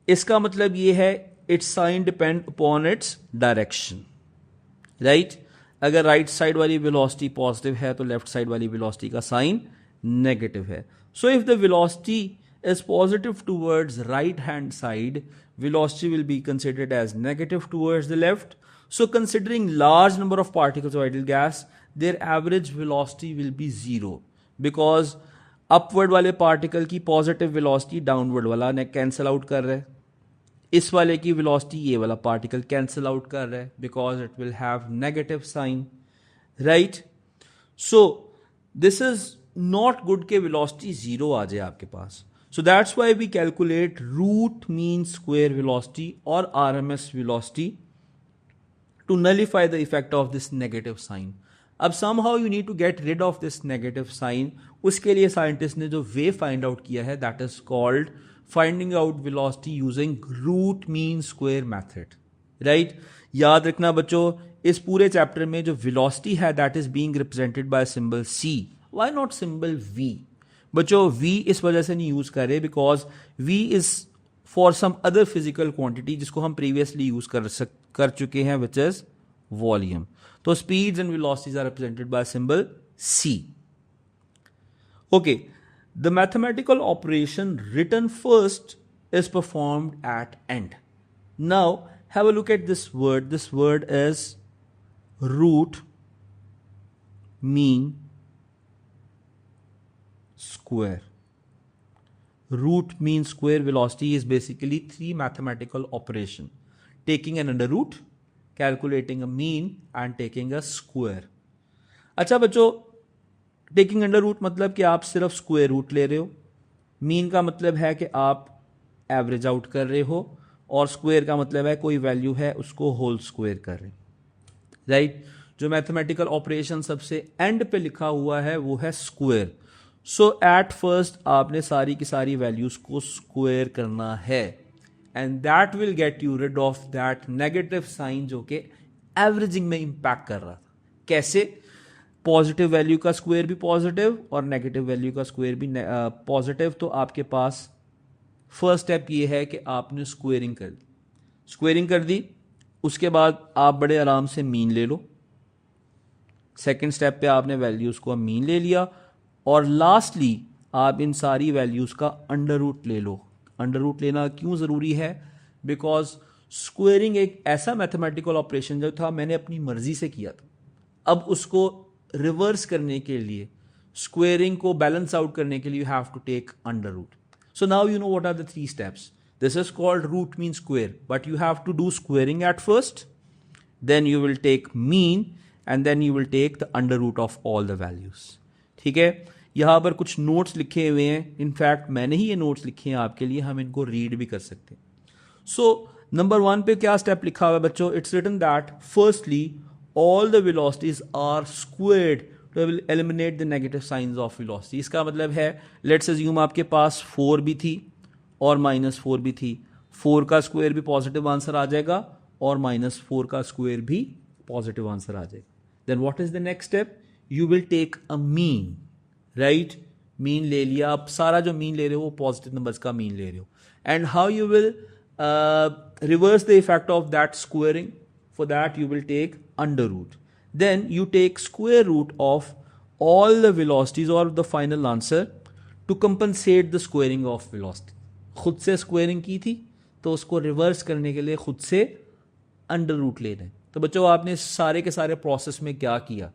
इसका मतलब ये है its sign depend upon its direction, right? अगर राइट साइड वाली वेलोसिटी पॉजिटिव है तो लेफ्ट साइड वाली वेलोसिटी का साइन नेगेटिव है. So if the velocity is positive towards right hand side, velocity will be considered as negative towards the left. So considering large number of particles of ideal gas, their average velocity will be 0 because upward वाले particle की positive velocity downward वाला ने cancel out कर रहा है, इस वाले की वेलोसिटी ये वाला पार्टिकल कैंसिल आउट कर रहा है because it will have negative sign, right. So this is not good के वेलोसिटी 0 आ जाए आपके पास. So that's why we calculate root mean square velocity or RMS velocity to nullify the effect of this negative sign. अब somehow you need to get rid of this negative sign. उसके लिए scientist ने जो वे find out किया है that is called finding out velocity using root mean square method. Right? याद रखना बच्चों, इस पूरे चैप्टर में जो velocity है that is being represented by symbol C. Why not symbol V? बच्चों V इस वजह से नहीं यूज कर रहे because V is for some other physical quantity जिसको हम प्रीवियसली यूज कर चुके हैं विच इज वॉल्यूम. तो speeds and velocities are represented by symbol C. Okay, the mathematical operation written first is performed at end. Now have a look at this word. This word is root mean square. Root mean square velocity is basically 3 mathematical operation: taking an under root, calculating a mean and taking a square. अच्छा बच्चों, taking under root मतलब कि आप सिर्फ square root ले रहे हो, mean का मतलब है कि आप एवरेज आउट कर रहे हो, और स्क्वायर का मतलब है कोई वैल्यू है उसको होल स्क्वायर कर रहे, राइट. जो मैथमेटिकल ऑपरेशन सबसे एंड पे लिखा हुआ है वो है स्क्वायर. सो एट फर्स्ट आपने सारी की सारी वैल्यूज को स्क्वायर करना है and that will get you rid of that negative sign जो कि एवरेजिंग में इंपैक्ट कर रहा था। कैसे? पॉजिटिव वैल्यू का स्क्वायर भी पॉजिटिव और नेगेटिव वैल्यू का स्क्वायर भी पॉजिटिव, तो आपके पास फर्स्ट स्टेप ये है कि आपने स्क्वेयरिंग कर दी। स्क्वेयरिंग कर दी, उसके बाद आप बड़े आराम से मीन ले लो। सेकेंड स्टेप पे आपने वैल्यूज को मीन ले लिया और लास्टली आप इन सारी वैल्यूज का अंडर रूट ले लो। अंडर रूट लेना क्यों ज़रूरी है? बिकॉज स्क्वेयरिंग एक ऐसा मैथमेटिकल ऑपरेशन जो था मैंने अपनी मर्जी से किया था, अब उसको रिवर्स करने के लिए, स्क्वेयरिंग को बैलेंस आउट करने के लिए, you have to take under root. So now you know what are the 3 steps. This is called root mean square, but you have to do squaring at first, then you will take mean and then you will take the under root of all the values. ठीक है, यहां पर कुछ notes लिखे हुए हैं, in fact मैंने ही ये नोट्स लिखे हैं आपके लिए, हम इनको रीड भी कर सकते हैं। सो नंबर 1 पे क्या स्टेप लिखा हुआ है बच्चों? It's written that firstly all the velocities are squared to eliminate the negative signs of velocity. इसका मतलब है let's assume आपके पास 4 भी थी और -4 भी थी, 4 का स्क्वायर भी पॉजिटिव आंसर आ जाएगा और -4 का स्क्वायर भी पॉजिटिव आंसर आ जाएगा। Then what is the next step? You will take a mean, right? Mean ले लिया, आप सारा जो मीन ले रहे हो वो पॉजिटिव नंबर्स का मीन ले रहे हो। And how you will reverse the effect of that squaring? For that you will take under root. Then you take square root of all the velocities or the final answer to compensate the squaring of velocity. खुद से squaring की थी तो उसको reverse करने के लिए खुद से अंडर रूट लेना है। तो बच्चों आपने सारे के सारे प्रोसेस में क्या किया?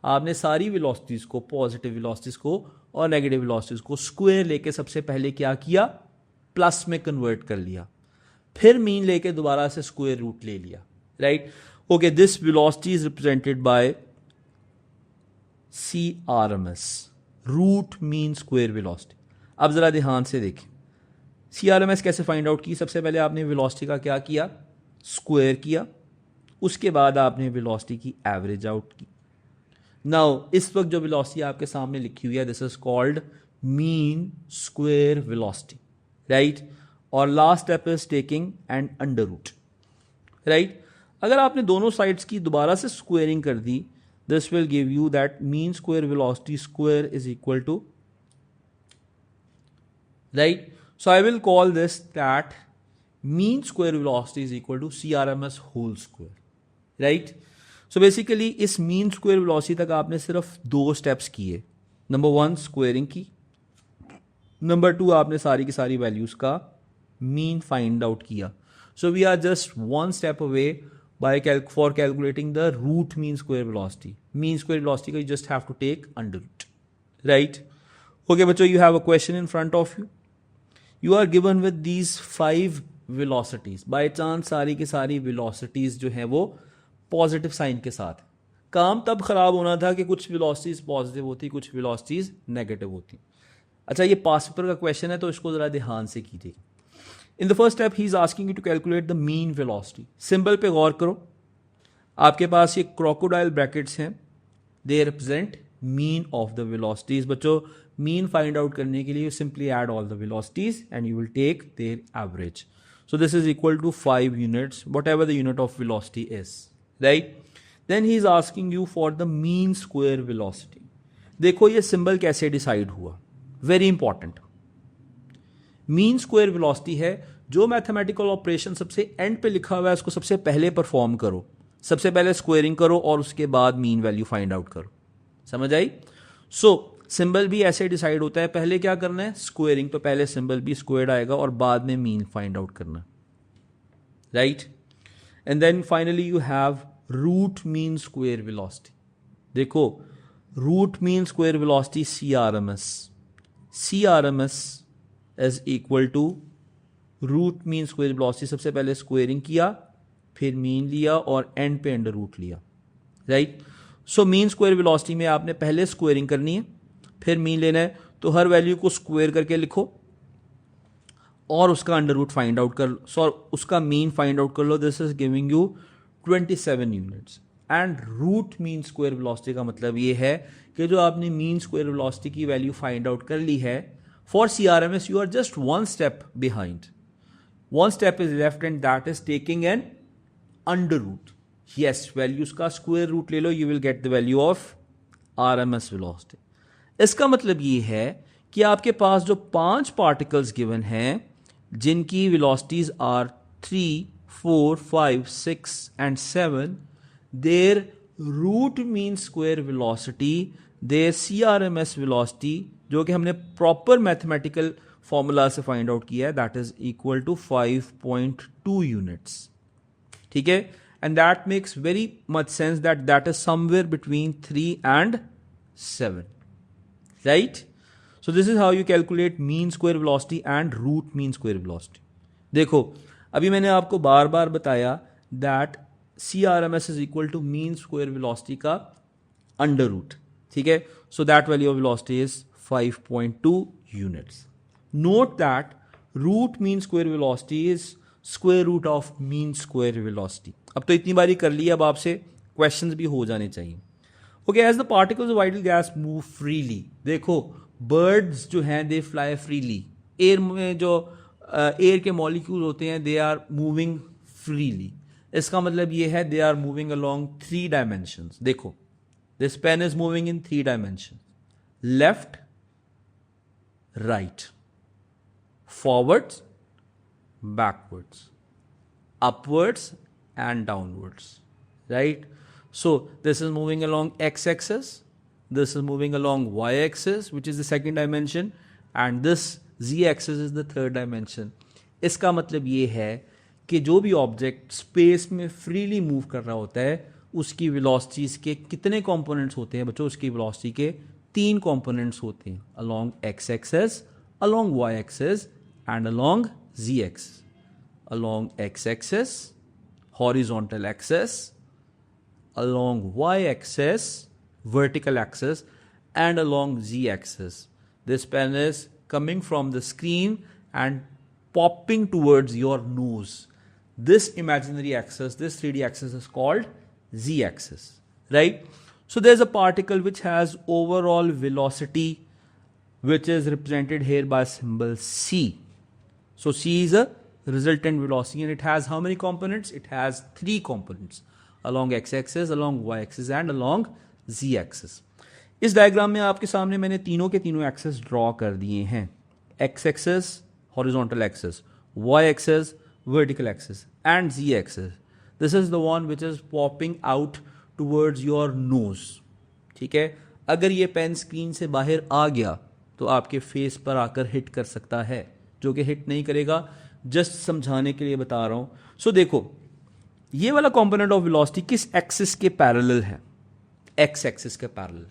आपने सारी वेलोसिटीज को, पॉजिटिव वेलोसिटीज को और नेगेटिव वेलोसिटीज को स्क्वायर लेके सबसे पहले क्या किया? प्लस में कन्वर्ट कर लिया, फिर मीन लेके दोबारा से स्क्वायर रूट ले लिया, right? Okay, this velocity is represented by CRMS, root mean square velocity. अब जरा ध्यान से देखें CRMS कैसे फाइंड आउट की। सबसे पहले आपने वेलोसिटी का क्या किया? स्क्वायर किया, उसके बाद आपने वेलोसिटी की एवरेज आउट की। नाउ इस वक्त जो वेलोसिटी आपके सामने लिखी हुई है, this is called mean square velocity, right? और last step is taking and under root, right? अगर आपने दोनों साइड्स की दोबारा से स्क्वेयरिंग कर दी, this will give you that mean square velocity square is equal to, right? So I will call this that mean square velocity is equal to CRMS whole square, right? So basically इस mean square velocity तक आपने सिर्फ 2 steps किए। Number 1 squaring की, number 2 आपने सारी की सारी वैल्यूज का मीन फाइंड आउट किया। So we are just 1 step away for calculating the root mean square velocity. Mean square velocity you just have to take under root, right? Okay बच्चों, you have a question in front of you. You are given with these 5 velocities. By chance सारी की सारी velocities जो है वो positive sign के साथ। काम तब खराब होना था कि कुछ velocities पॉजिटिव होती, कुछ velocities नेगेटिव होती। अच्छा, ये पास पेपर का क्वेश्चन है तो इसको जरा ध्यान से कीजिए। In the first step he is asking you to calculate the mean velocity. Symbol पे गौर करो, आपके पास ये क्रोकोडाइल ब्रैकेट्स हैं, they represent mean of the velocities. बच्चों मीन फाइंड आउट करने के लिए you simply add all the velocities and you will take their average. So this is equal to 5 units, whatever the unit of velocity is, right? Then he is asking you for the mean square velocity. देखो ये symbol कैसे decide हुआ, very important. Mean square velocity है, जो mathematical operation सबसे and पे लिखा हुआ है उसको सबसे पहले परफॉर्म करो, सबसे पहले स्क्वेयरिंग करो और उसके बाद मीन वैल्यू फाइंड आउट करो। समझ आई? सो सिंबल भी ऐसे डिसाइड होता है, पहले क्या करना है? स्क्वेयरिंग, तो पहले सिंबल भी स्क्वेयर्ड आएगा और बाद में मीन फाइंड आउट करना, right? And then finally you have root mean square velocity. देखो root mean square velocity CRMS is equal to root mean square velocity. सबसे पहले स्क्वेयरिंग किया, फिर मीन लिया और एंड पे अंडर रूट लिया, राइट? सो मीन स्क्वायर वेलोसिटी में आपने पहले स्क्वेयरिंग करनी है, फिर मीन लेना है, तो हर वैल्यू को स्क्वेयर करके लिखो और उसका अंडर रूट फाइंड आउट कर लो, उसका मीन फाइंड आउट कर लो। This is giving you 27 units. And root mean square velocity का मतलब ये है कि जो आपने मीन स्क्वायर वेलोसिटी की वैल्यू फाइंड आउट कर ली है, for CRMS you are just one step behind. One step is left and that is taking an under root. Yes, values का square root ले लो, you will get the value of RMS velocity. इसका मतलब ये है कि आपके पास जो 5 particles given हैं जिनकी velocities are 3, 4, 5, 6 and 7, their root mean square velocity, their CRMS velocity जो कि हमने proper mathematical फॉर्मूला से फाइंड आउट किया है, that is equal to 5.2 units. ठीक है, and that makes very much sense that is somewhere between 3 and 7, right. So this is how you calculate mean square velocity and root mean square velocity. देखो, अभी मैंने आपको बार बार बताया that CRMS is equal to mean square velocity का under root. ठीक है, so that value of velocity is 5.2 units. Note that root mean square velocity is square root of mean square velocity. अब तो इतनी बारी कर लिया, अब आपसे क्वेश्चंस भी हो जाने चाहिए. Okay, as the particles of ideal gas move freely. देखो, बर्ड्स जो हैं दे फ्लाई फ्रीली. एयर में जो एयर के मॉलिक्यूल होते हैं दे आर मूविंग फ्रीली. इसका मतलब ये है they are moving along 3 dimensions. देखो, this pen is moving in 3 dimension, left, right, forwards, backwards, upwards and downwards, right? So this is moving along x-axis, this is moving along y-axis which is the second dimension, and this z-axis is the third dimension. इसका मतलब ये है कि जो भी object space में freely move कर रहा होता है उसकी वेलोसिटीज के कितने कंपोनेंट्स होते हैं बच्चों? उसकी वेलोसिटी के 3 कंपोनेंट्स होते हैं, along x-axis, along y-axis and along z-axis. Along x-axis, horizontal axis, along y-axis, vertical axis, and along z-axis. This pen is coming from the screen and popping towards your nose. This imaginary axis, this 3D axis is called z-axis, right? So there's a particle which has overall velocity which is represented here by symbol C. So C is a resultant velocity and it has how many components? It has 3 components, along x-axis, along y-axis and along z-axis. इस diagram में आपके सामने मैंने तीनों के तीनों axis draw कर दिए हैं. x-axis, horizontal axis, y-axis, vertical axis and z-axis. This is the one which is popping out towards your nose. ठीक है, अगर ये पेन स्क्रीन से बाहर आ गया तो आपके फेस पर आकर हिट कर सकता है, जो कि हिट नहीं करेगा. जस्ट समझाने के लिए बता रहा हूं. सो देखो, ये वाला कंपोनेंट ऑफ वेलोसिटी किस एक्सिस के पैरेलल है? एक्स एक्सिस के पैरेलल.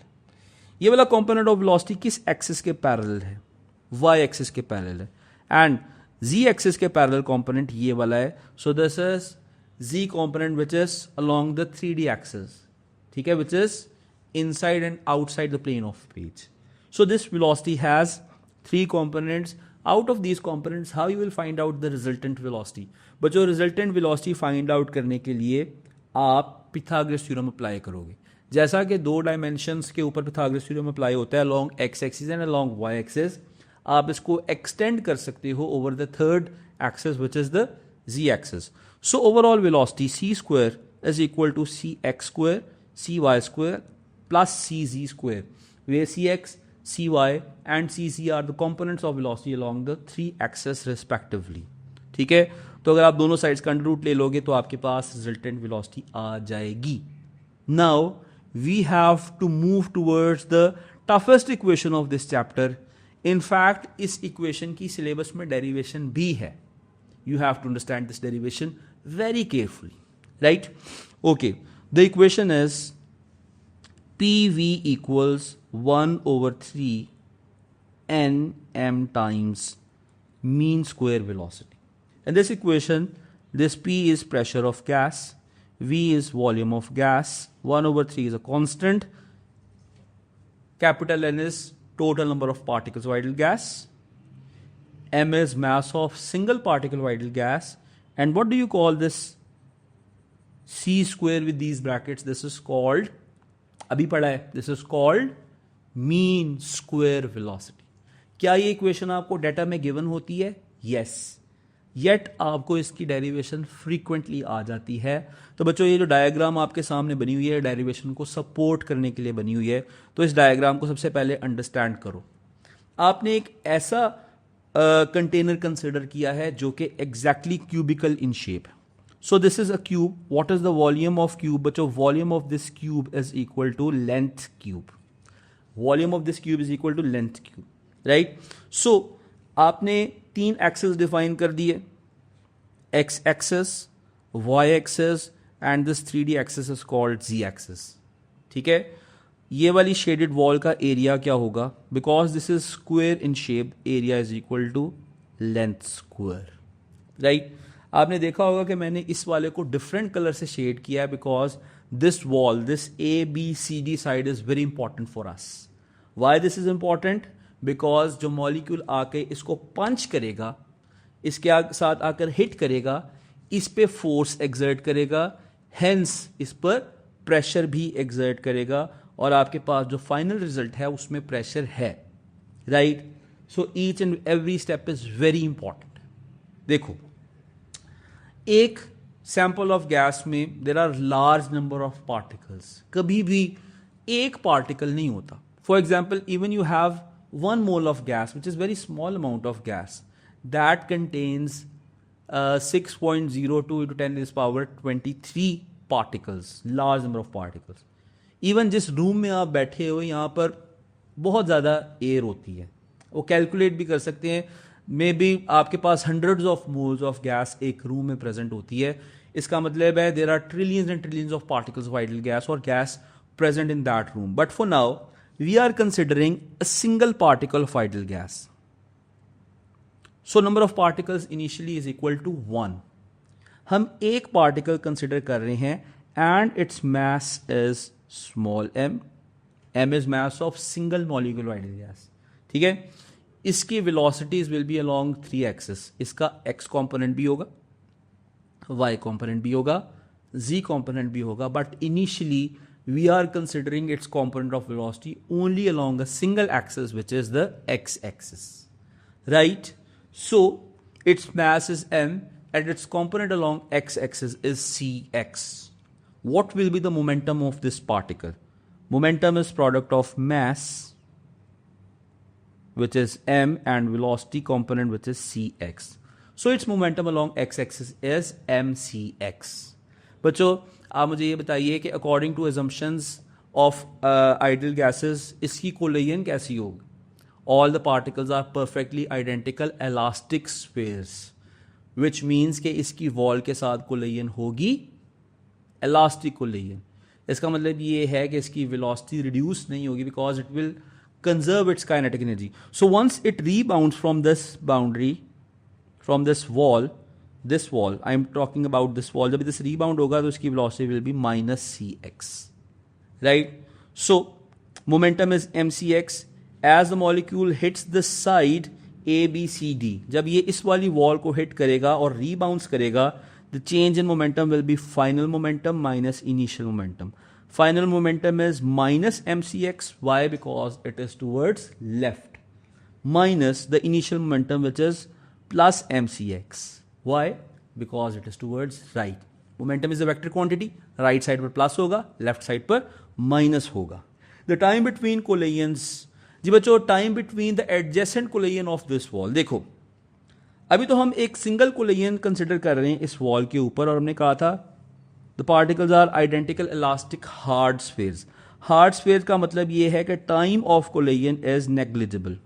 ये वाला कंपोनेंट ऑफ वेलोसिटी किस एक्सिस के पैरेलल है? वाई एक्सिस के पैरेलल है. एंड जी एक्सिस के पैरेलल कंपोनेंट ये वाला है. So this is Z component which is along the 3D axis. ठीक है, which is inside and outside the plane of page. So this velocity has 3 components. Out of these components, how you will find out the resultant velocity? But जो resultant velocity find out करने के लिए आप Pythagoras theorem apply करोगे. जैसा कि 2 dimensions के ऊपर Pythagoras theorem अप्लाई होता है along x axis and along y axis, आप इसको extend कर सकते हो over the third axis which is the z axis. So overall velocity c square is equal to cx square, cy square plus cz square, where cx, cy and cz are the components of velocity along the 3 axes respectively. ठीक है, तो अगर आप दोनों sides का under root ले लोगे तो आपके पास रिजल्टेंट वेलोसिटी आ जाएगी. Now we have to move towards the toughest equation of this chapter. In fact इस इक्वेशन की सिलेबस में डेरिवेशन भी है. You have to understand this derivation very carefully, right? Okay, the equation is PV equals 1 over 3 nm times mean square velocity. In this equation, this P is pressure of gas, V is volume of gas, 1 over 3 is a constant, capital N is total number of particles of ideal gas, M is mass of single particle of ideal gas, and what do you call this C square with these brackets, this is called, अभी पढ़ा है, this is called mean square velocity. क्या ये equation आपको data में given होती है? Yes, yet आपको इसकी डेरिवेशन फ्रीक्वेंटली आ जाती है। तो बच्चों ये जो डायग्राम आपके सामने बनी हुई है डेरिवेशन को सपोर्ट करने के लिए बनी हुई है, तो इस डायग्राम को सबसे पहले अंडरस्टैंड करो। आपने एक ऐसा कंटेनर कंसिडर किया है जो कि exactly cubical in shape. So this is a cube, what is the volume of cube? बच्चों volume of this cube is equal to length cube, volume of this cube is equal to length cube, right. So आपने 3 axes define कर दिए, X axis, Y axis and this 3D axis is called Z axis, ठीक है। ये वाली shaded wall का area क्या होगा? Because this is square in shape, area is equal to length square, right. आपने देखा होगा कि मैंने इस वाले को डिफरेंट कलर से शेड किया है because this wall, this ABCD side is very important for us. Why this is important? Because जो मॉलिक्यूल आके इसको पंच करेगा, इसके साथ आकर हिट करेगा, इस पे फोर्स एक्सर्ट करेगा, हेंस इस पर प्रेशर भी एक्सर्ट करेगा, और आपके पास जो फाइनल रिजल्ट है उसमें प्रेशर है, right. So each and every step is very important. देखो, एक सैंपल ऑफ गैस में there are large number of particles, कभी भी एक पार्टिकल नहीं होता। For example, even you have 1 mole of gas, which is very small amount of gas, that contains 6.02 into 10 to the power 23 particles, large number of particles. Even जिस room में आप बैठे हो यहाँ पर बहुत ज़्यादा एयर होती है, वो कैलकुलेट भी कर सकते हैं, मे बी आपके पास hundreds of moles of gas एक रूम में प्रेजेंट होती है। इसका मतलब है there are trillions and trillions of particles of ideal gas or gas present in that room. But for now, we are considering a single particle of ideal gas. So number of particles initially is equal to 1. हम एक particle consider कर रहे हैं and its mass is small m. m is mass of single molecule of ideal gas. ठीक है, इसकी velocities will be along 3 axes. इसका x component भी होगा, y component भी होगा, z component भी होगा, but initially we are considering its component of velocity only along a single axis, which is the x-axis, right? So its mass is m and its component along x-axis is cx. What will be the momentum of this particle? Momentum is product of mass, which is m, and velocity component, which is cx. So its momentum along x-axis is mcx. बच्चों आप मुझे ये बताइए कि according to assumptions of ideal gases इसकी collision कैसी होगी? All the particles are perfectly identical elastic spheres, which means कि इसकी वॉल के साथ कोलेजन होगी इलास्टिक कोलेजन। इसका मतलब ये है कि इसकी वेलोसिटी रिड्यूस नहीं होगी because it will conserve its kinetic energy. So once it rebounds from this boundary, from this wall, this wall, I am talking about this wall, जब this rebound होगा तो इसकी velocity will be minus cx, right? So momentum is mcx as the molecule hits the side ABCD. जब ये इस वाली wall को hit करेगा और rebounds करेगा, the change in momentum will be final momentum minus initial momentum. Final momentum is minus mcx. Why? Because it is towards left, minus the initial momentum which is plus mcx. Why? Because it is towards right. Momentum is a vector quantity. Right side पर plus होगा, left side पर minus होगा. The time between collisions, जी बच्चों, time between the adjacent collision of this wall. देखो, अभी तो हम एक सिंगल कोलिजन कंसिडर कर रहे हैं इस वॉल के ऊपर, और हमने कहा था the particles are identical elastic hard spheres. Hard sphere का मतलब ये है कि time of collision is negligible.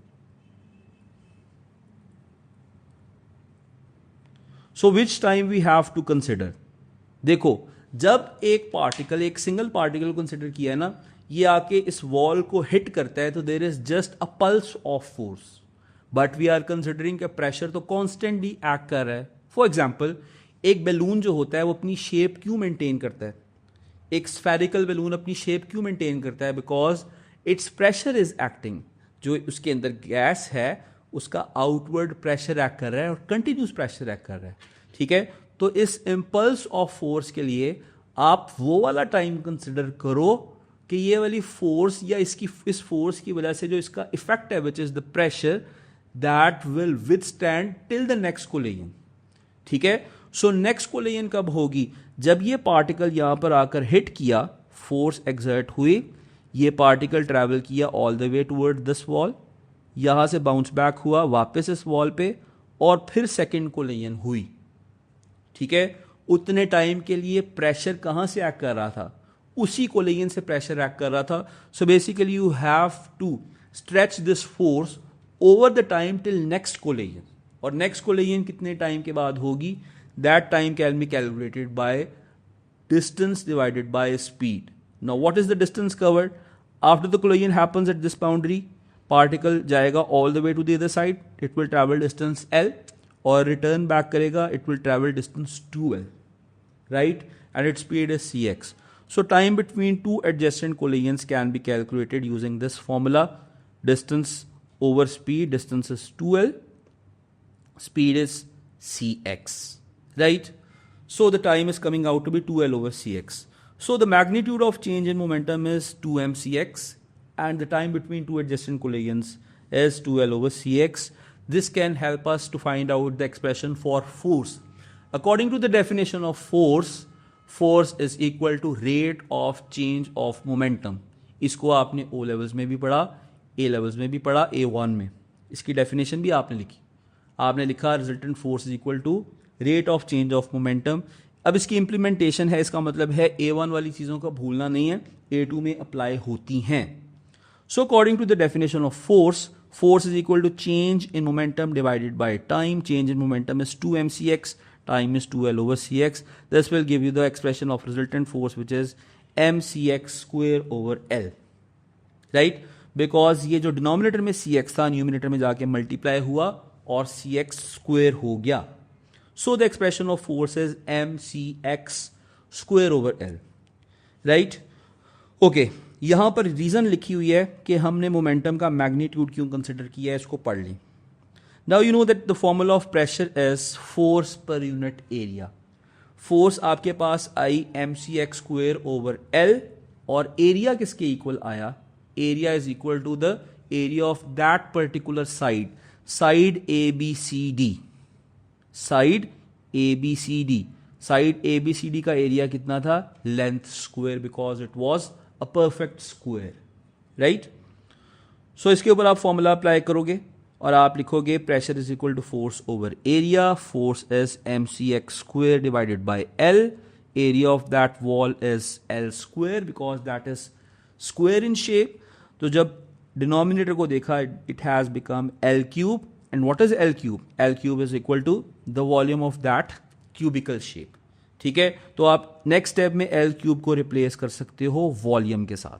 So which time we have to consider? देखो, जब एक पार्टिकल, एक सिंगल पार्टिकल कंसिडर किया है ना, ये आके इस वॉल को हिट करता है तो there is just a pulse of force, but we are considering का प्रेशर तो कॉन्स्टेंटली एक्ट कर रहा है। फॉर एग्जाम्पल, एक बैलून जो होता है वो अपनी शेप क्यों मेंटेन करता है? एक स्फेरिकल बैलून अपनी शेप क्यों मेंटेन करता है? Because it's pressure is acting. जो उसके अंदर गैस है उसका आउटवर्ड प्रेशर एक्ट कर रहा है और कंटिन्यूस प्रेशर एक्ट कर रहा है, ठीक है। तो इस इम्पल्स ऑफ फोर्स के लिए आप वो वाला टाइम कंसिडर करो कि ये वाली फोर्स या इस फोर्स की वजह से जो इसका इफेक्ट है which is the pressure that will withstand till the next collision. ठीक है, सो नेक्स्ट कोलिजन कब होगी? जब ये पार्टिकल यहां पर आकर हिट किया, फोर्स एक्सर्ट हुई, ये पार्टिकल ट्रैवल किया all the way toward this wall, यहां से बाउंस बैक हुआ वापस इस वॉल पे, और फिर सेकेंड कोलिजन हुई। ठीक है, उतने टाइम के लिए प्रेशर कहां से एक्ट कर रहा था? उसी कोलिजन से प्रेशर एक्ट कर रहा था। So basically you have to stretch this force over the time till next collision, और नेक्स्ट कोलिजन कितने टाइम के बाद होगी? That time can be calculated by distance divided by speed. Now what is the distance covered? After the collision happens at this boundary, particle जाएगा all the way to the other side, it will travel distance l, और return back करेगा, it will travel distance 2l, right, and its speed is cx. So time between two adjacent collisions can be calculated using this formula. Distance over speed, distance is 2l, speed is cx, right? So the time is coming out to be 2l over cx. So the magnitude of change in momentum is 2m cx, and the time between two adjacent collisions is 2l over cx. This can help us to find out the expression for force. According to the definition of force, force is equal to rate of change of momentum. इसको आपने ओ levels में भी पढ़ा, A levels में भी पढ़ा, A1 में इसकी डेफिनेशन भी आपने लिखी। आपने लिखा resultant force is equal to rate of change of momentum. अब इसकी इंप्लीमेंटेशन है, इसका मतलब है A1 वाली चीज़ों का भूलना नहीं है, A2 में अप्लाई होती हैं। So according to the definition of force, force is equal to change in momentum divided by time. Change in momentum is 2mcx, time is 2l over cx. This will give you the expression of resultant force, which is mcx square over l, right? Because ये जो denominator में cx था, numerator में जाके multiply हुआ और cx square हो गया. So the expression of force is mcx square over l, right? Okay. यहां पर रीजन लिखी हुई है कि हमने मोमेंटम का मैग्नीट्यूड क्यों कंसिडर किया है, इसको पढ़ ली. Now you know that the formula of pressure is force per unit area. Force आपके पास आई mcx स्क्वेयर ओवर l, और एरिया किसके इक्वल आया? Area is equal to the area of that particular side, side ABCD, side ABCD. Side ABCD का area कितना था? Length square, because it was a perfect square, right? So इसके ऊपर आप फॉर्मूला अप्लाई करोगे और आप लिखोगे pressure is equal to force over area. Force is mcx square divided by l. Area of that wall is l square, because that is square in shape. तो जब denominator को देखा, it has become l cube. And what is l cube? l cube is equal to the volume of that cubical shape. ठीक है, तो आप next step में L cube को रिप्लेस कर सकते हो वॉल्यूम के साथ.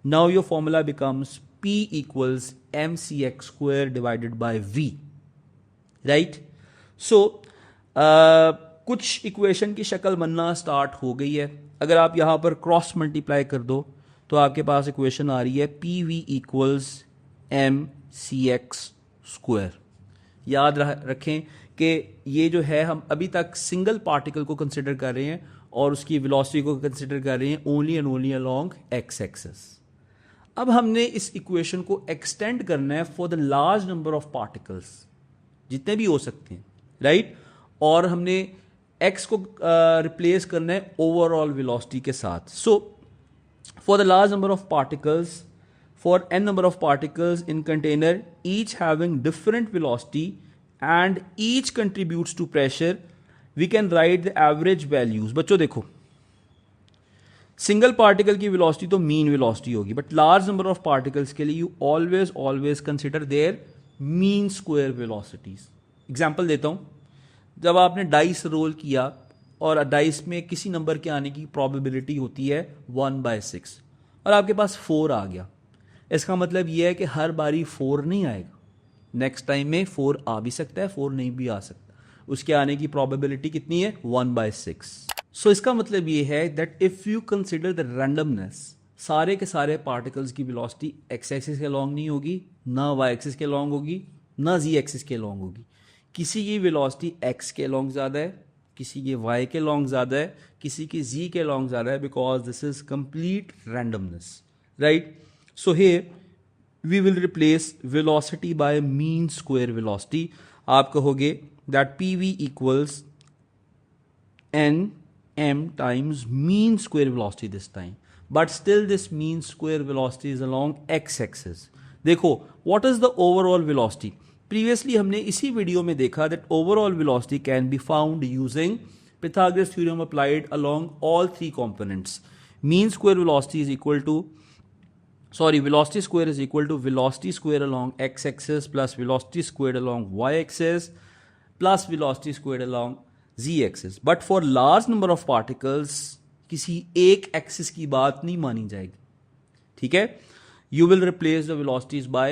Now your formula becomes P equals mcx square divided by V, right? So कुछ इक्वेशन की शक्ल बनना स्टार्ट हो गई है. अगर आप यहां पर क्रॉस मल्टीप्लाई कर दो तो आपके पास इक्वेशन आ रही है PV इक्वल्स mcx स्क्वेयर. याद रखें कि ये जो है, हम अभी तक सिंगल पार्टिकल को कंसिडर कर रहे हैं और उसकी वेलोसिटी को कंसिडर कर रहे हैं only and only along x axis. अब हमने इस इक्वेशन को एक्सटेंड करना है for the large number of particles, जितने भी हो सकते हैं, राइट? और हमने एक्स को रिप्लेस करना है ओवरऑल वेलोसिटी के साथ. So for the large number of particles, for n number of particles in container, each having different velocity and each contributes to pressure, we can write the average values. बच्चों देखो, single particle की velocity तो mean velocity होगी, but large number of particles के लिए you always consider there mean square velocities. Example देता हूं, जब आपने डाइस रोल किया और डाइस में किसी नंबर के आने की प्रोबेबिलिटी होती है 1/6 और आपके पास 4 आ गया, इसका मतलब यह है कि हर बारी 4 नहीं आएगा. नेक्स्ट टाइम में 4 आ भी सकता है, 4 नहीं भी आ सकता. उसके आने की प्रोबेबिलिटी कितनी है? 1/6. सो इसका मतलब यह है that if you consider the randomness, सारे के सारे पार्टिकल्स की वेलोसिटी एक्स एक्सिस के लॉन्ग नहीं होगी, ना वाई एक्सिस के लॉन्ग होगी, ना जी एक्सिस के लॉन्ग होगी. किसी की वेलोसिटी एक्स के लॉन्ग ज्यादा है, किसी के y के लॉन्ग ज़्यादा है, किसी के z के लॉन्ग ज़्यादा है, because this is complete randomness, right. So here we will replace velocity by mean square velocity. आप कहोगे that P V equals N M times mean square velocity this time, but still this mean square velocity is along x axis. देखो what is the overall velocity. Previously हमने इसी video में देखा that overall velocity can be found using Pythagoras theorem applied along all three components. Mean square velocity is equal to velocity square is equal to velocity square along x-axis plus velocity squared along y-axis plus velocity squared along z-axis. But for large number of particles किसी एक axis की बात नहीं मानी जाएगी, ठीक है. You will replace the velocities by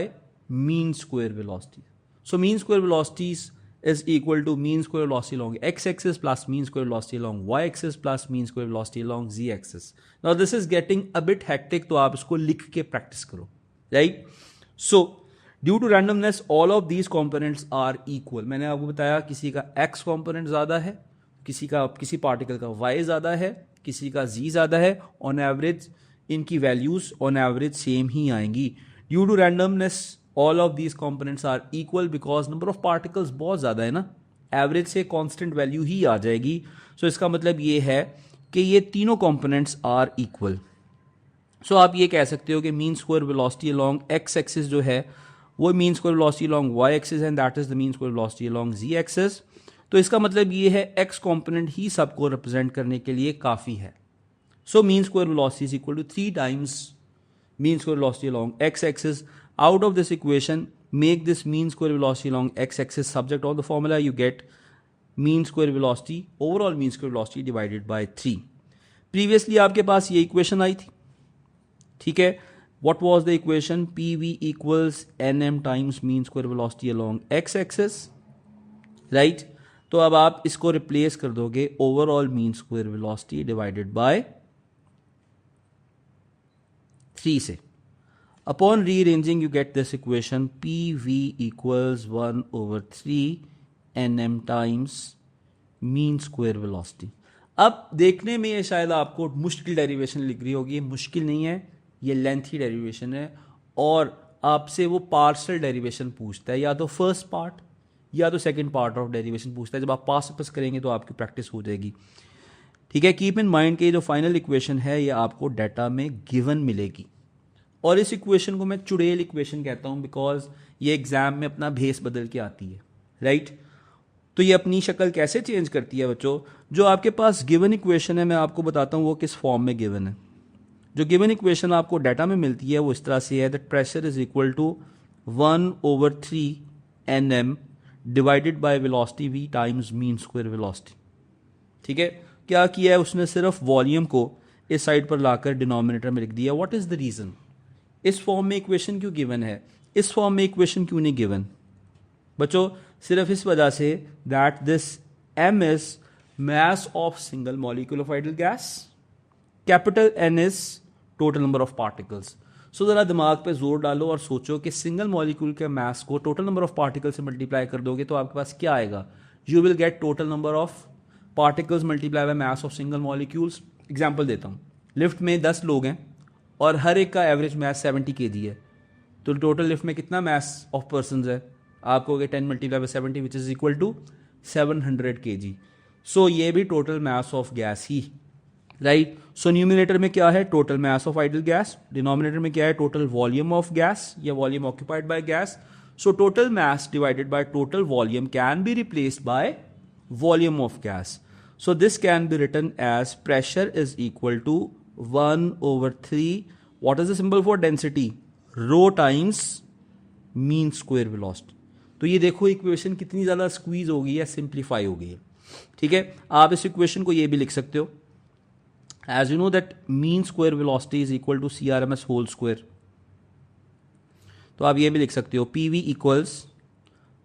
mean square velocity. So mean square velocities is equal to mean square velocity along x-axis plus mean square velocity along y-axis plus mean square velocity along z-axis. Now this is getting a bit hectic, तो आप इसको लिख के practice करो, right? So due to randomness all of these components are equal. मैंने आपको बताया किसी का x component ज़्यादा है, किसी पार्टिकल का y ज़्यादा है, किसी का z ज़्यादा है. ऑन एवरेज इनकी वैल्यूज ऑन एवरेज सेम ही आएंगी. Due to randomness all of these components are equal because number of particles बहुत ज़्यादा है ना, एवरेज से कांस्टेंट वैल्यू ही आ जाएगी. सो इसका मतलब ये है कि ये तीनों components are equal. सो आप ये कह सकते हो कि mean square velocity along x axis जो है वो mean square velocity along y axis and that is the mean square velocity along z axis. तो इसका मतलब ये है एक्स कॉम्पोनेंट ही सबको रिप्रेजेंट करने के लिए काफ़ी है. So mean square velocity is equal to 3 times mean square velocity along x-axis. Out of this equation, make this mean square velocity along x-axis subject of the formula. You get mean square velocity, overall mean square velocity divided by 3. Previously आपके पास ये equation आई थी, ठीक है. What was the equation? PV equals nm times mean square velocity along x-axis, right? तो अब आप इसको रिप्लेस कर दोगे overall mean square velocity divided by 3 से. Upon rearranging you get this equation PV equals 1 over 3 nm times mean square velocity. अब देखने में ये शायद आपको मुश्किल डेरिवेशन लिख रही होगी, मुश्किल नहीं है, ये लेंथी डेरिवेशन है और आपसे वो पार्शियल डेरिवेशन पूछता है, या तो फर्स्ट पार्ट या तो सेकंड पार्ट ऑफ डेरिवेशन पूछता है. जब आप पास वापस करेंगे तो आपकी प्रैक्टिस हो जाएगी, ठीक है. कीप इन माइंड कि जो फाइनल इक्वेशन है ये आपको डाटा में गिवन मिलेगी और इस इक्वेशन को मैं चुड़ैल इक्वेशन कहता हूं बिकॉज ये एग्जाम में अपना भेस बदल के आती है, राइट. तो ये अपनी शक्ल कैसे चेंज करती है बच्चों. जो आपके पास गिवन इक्वेशन है मैं आपको बताता हूं वो किस फॉर्म में गिवन है. जो गिवन इक्वेशन आपको डाटा में मिलती है वो इस तरह से है that pressure is equal to 1/3 nm divided by velocity v times mean square velocity, ठीक है. क्या किया है उसने, सिर्फ वॉल्यूम को इस साइड पर लाकर डिनोमिनेटर में लिख दिया. What is the reason. इस फॉर्म में इक्वेशन क्यों गिवन है, इस फॉर्म में इक्वेशन क्यों नहीं गिवन बच्चों. सिर्फ इस वजह से that this m is mass of single molecule of ideal gas, capital N is total number of particles. So जरा दिमाग पे जोर डालो और सोचो कि सिंगल मॉलिक्यूल के मास को टोटल नंबर ऑफ पार्टिकल से मल्टीप्लाई कर दोगे तो आपके पास क्या आएगा. You will get total number of particles multiply by mass of single molecules. Example देता हूँ, लिफ्ट में 10 लोग हैं और हर एक का एवरेज मास 70 kg है, तो टोटल लिफ्ट में कितना मास ऑफ पर्सन है, आप कहोगे 10 multiply by 70 which is equal to 700 kg. So ये भी टोटल मास ऑफ गैस ही, राइट. सो न्यूमिनेटर में क्या है, total mass of ideal gas. Denominator में क्या है, टोटल वॉल्यूम ऑफ गैस या volume occupied by gas. So total mass divided by total volume can be replaced by volume of gas. So this can be written as pressure is equal to 1/3. what is the symbol for density, rho times mean square velocity. तो ये देखो equation कितनी ज्यादा squeeze हो गई है, simplify हो गई है, ठीक है. आप इस इक्वेशन को ये भी लिख सकते हो as you know that mean square velocity is equal to CRMS whole square. तो आप ये भी लिख सकते हो PV equals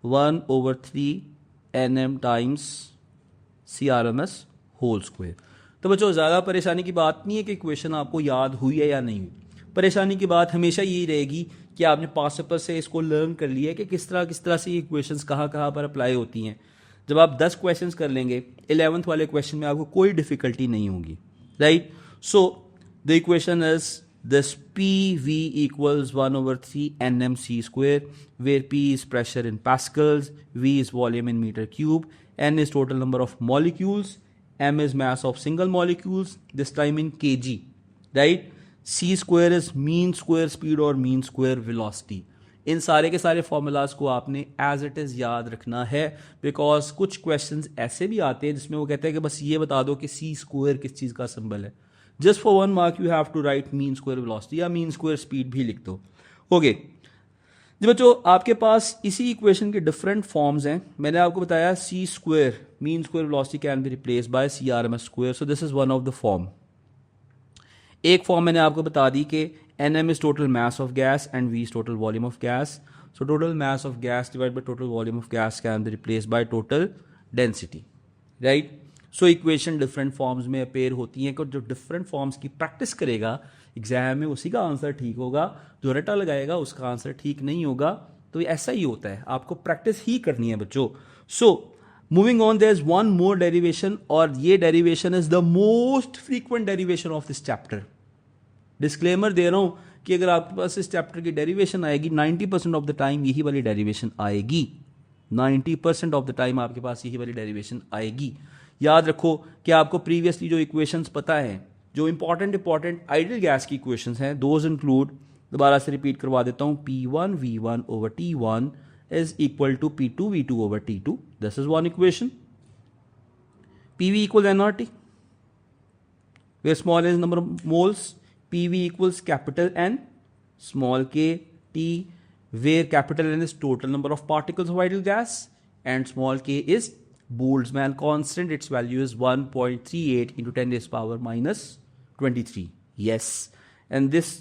1/3 nm times CRMS whole square. तो बच्चों ज़्यादा परेशानी की बात नहीं है कि इक्वेशन आपको याद हुई है या नहीं हुई. परेशानी की बात हमेशा यही रहेगी कि आपने पास पेपर से इसको लर्न कर लिया है कि किस तरह से ये इक्वेशंस कहाँ पर अप्लाई होती हैं. जब आप 10 क्वेश्चंस कर लेंगे 11th वाले क्वेश्चन में आपको कोई डिफिकल्टी नहीं होगी, right? So the equation is this PV equals 1 over 3 nmc square, where P is pressure in pascals, V is volume in meter cube, N is total number of molecules, M is mass of single molecules, this time in kg, right? C square is mean square speed और mean square velocity. इन सारे के सारे formulas को आपने as it is याद रखना है, because कुछ क्वेश्चंस ऐसे भी आते हैं जिसमें वो कहते हैं कि बस ये बता दो कि सी स्क्वायर किस चीज़ का सिंबल है. Just for 1 mark you have to write mean square velocity या मीन स्क्वायर स्पीड भी लिख दो. ओके जी बच्चों, आपके पास इसी इक्वेशन के डिफरेंट फॉर्म्स हैं. मैंने आपको बताया C square mean square velocity can be replaced by C R M S square, so this is one of the form. एक फॉर्म मैंने आपको बता दी कि N M is total mass of gas and V is total volume of gas. So total mass of gas divide by total volume of gas can be replaced by total density, right? So equation different forms में appear होती हैं. जो different forms की practice करेगा exam में उसी का answer ठीक होगा, जो रटा लगाएगा उसका आंसर ठीक नहीं होगा. तो ऐसा ही होता है, आपको प्रैक्टिस ही करनी है बच्चों. So moving on, there is one more derivation, और ये derivation is the most frequent derivation of this chapter. Disclaimer दे रहा हूं कि अगर आपके पास इस चैप्टर की डेरिवेशन आएगी 90% ऑफ द टाइम यही वाली डेरिवेशन आएगी. 90% ऑफ द टाइम आपके पास यही वाली डेरिवेशन आएगी. याद रखो कि आपको प्रीवियसली जो इक्वेशंस पता है, जो इंपॉर्टेंट आइडियल गैस की इक्वेशंस हैं, दोज इंक्लूड, दोबारा से रिपीट करवा देता हूं, P1 V1 over T1 is equal to P2 V2 over T2. This is one equation. PV equals nRT, where small n is number of moles. PV equals capital N, small k T, where capital N is total number of particles of ideal gas and small k is Boltzmann constant. Its value is 1.38 into 10 raised power minus 23. Yes. And this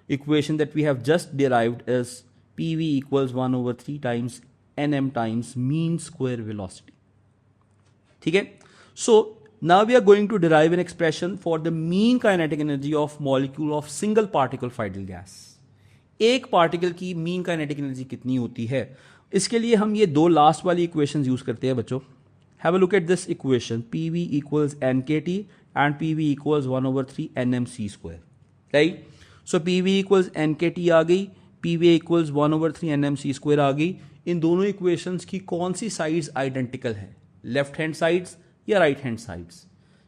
equation that we have just derived is PV equals 1 over 3 times nm times mean square velocity. ठीक है? So now we are going to derive an expression for the mean kinetic energy of molecule of single particle of ideal gas. एक particle की mean kinetic energy कितनी होती है, इसके लिए हम ये दो लास्ट वाली इक्वेशंस यूज करते हैं बच्चों. Have a look at this equation. PV equals NKT and PV equals 1 over 3 NMC square. Right? So PV equals NKT आ गई, PV equals 1 over 3 NMC square आ गई. इन दोनों इक्वेशंस की कौन सी साइड्स आइडेंटिकल है? लेफ्ट हैंड साइड्स या right hand sides?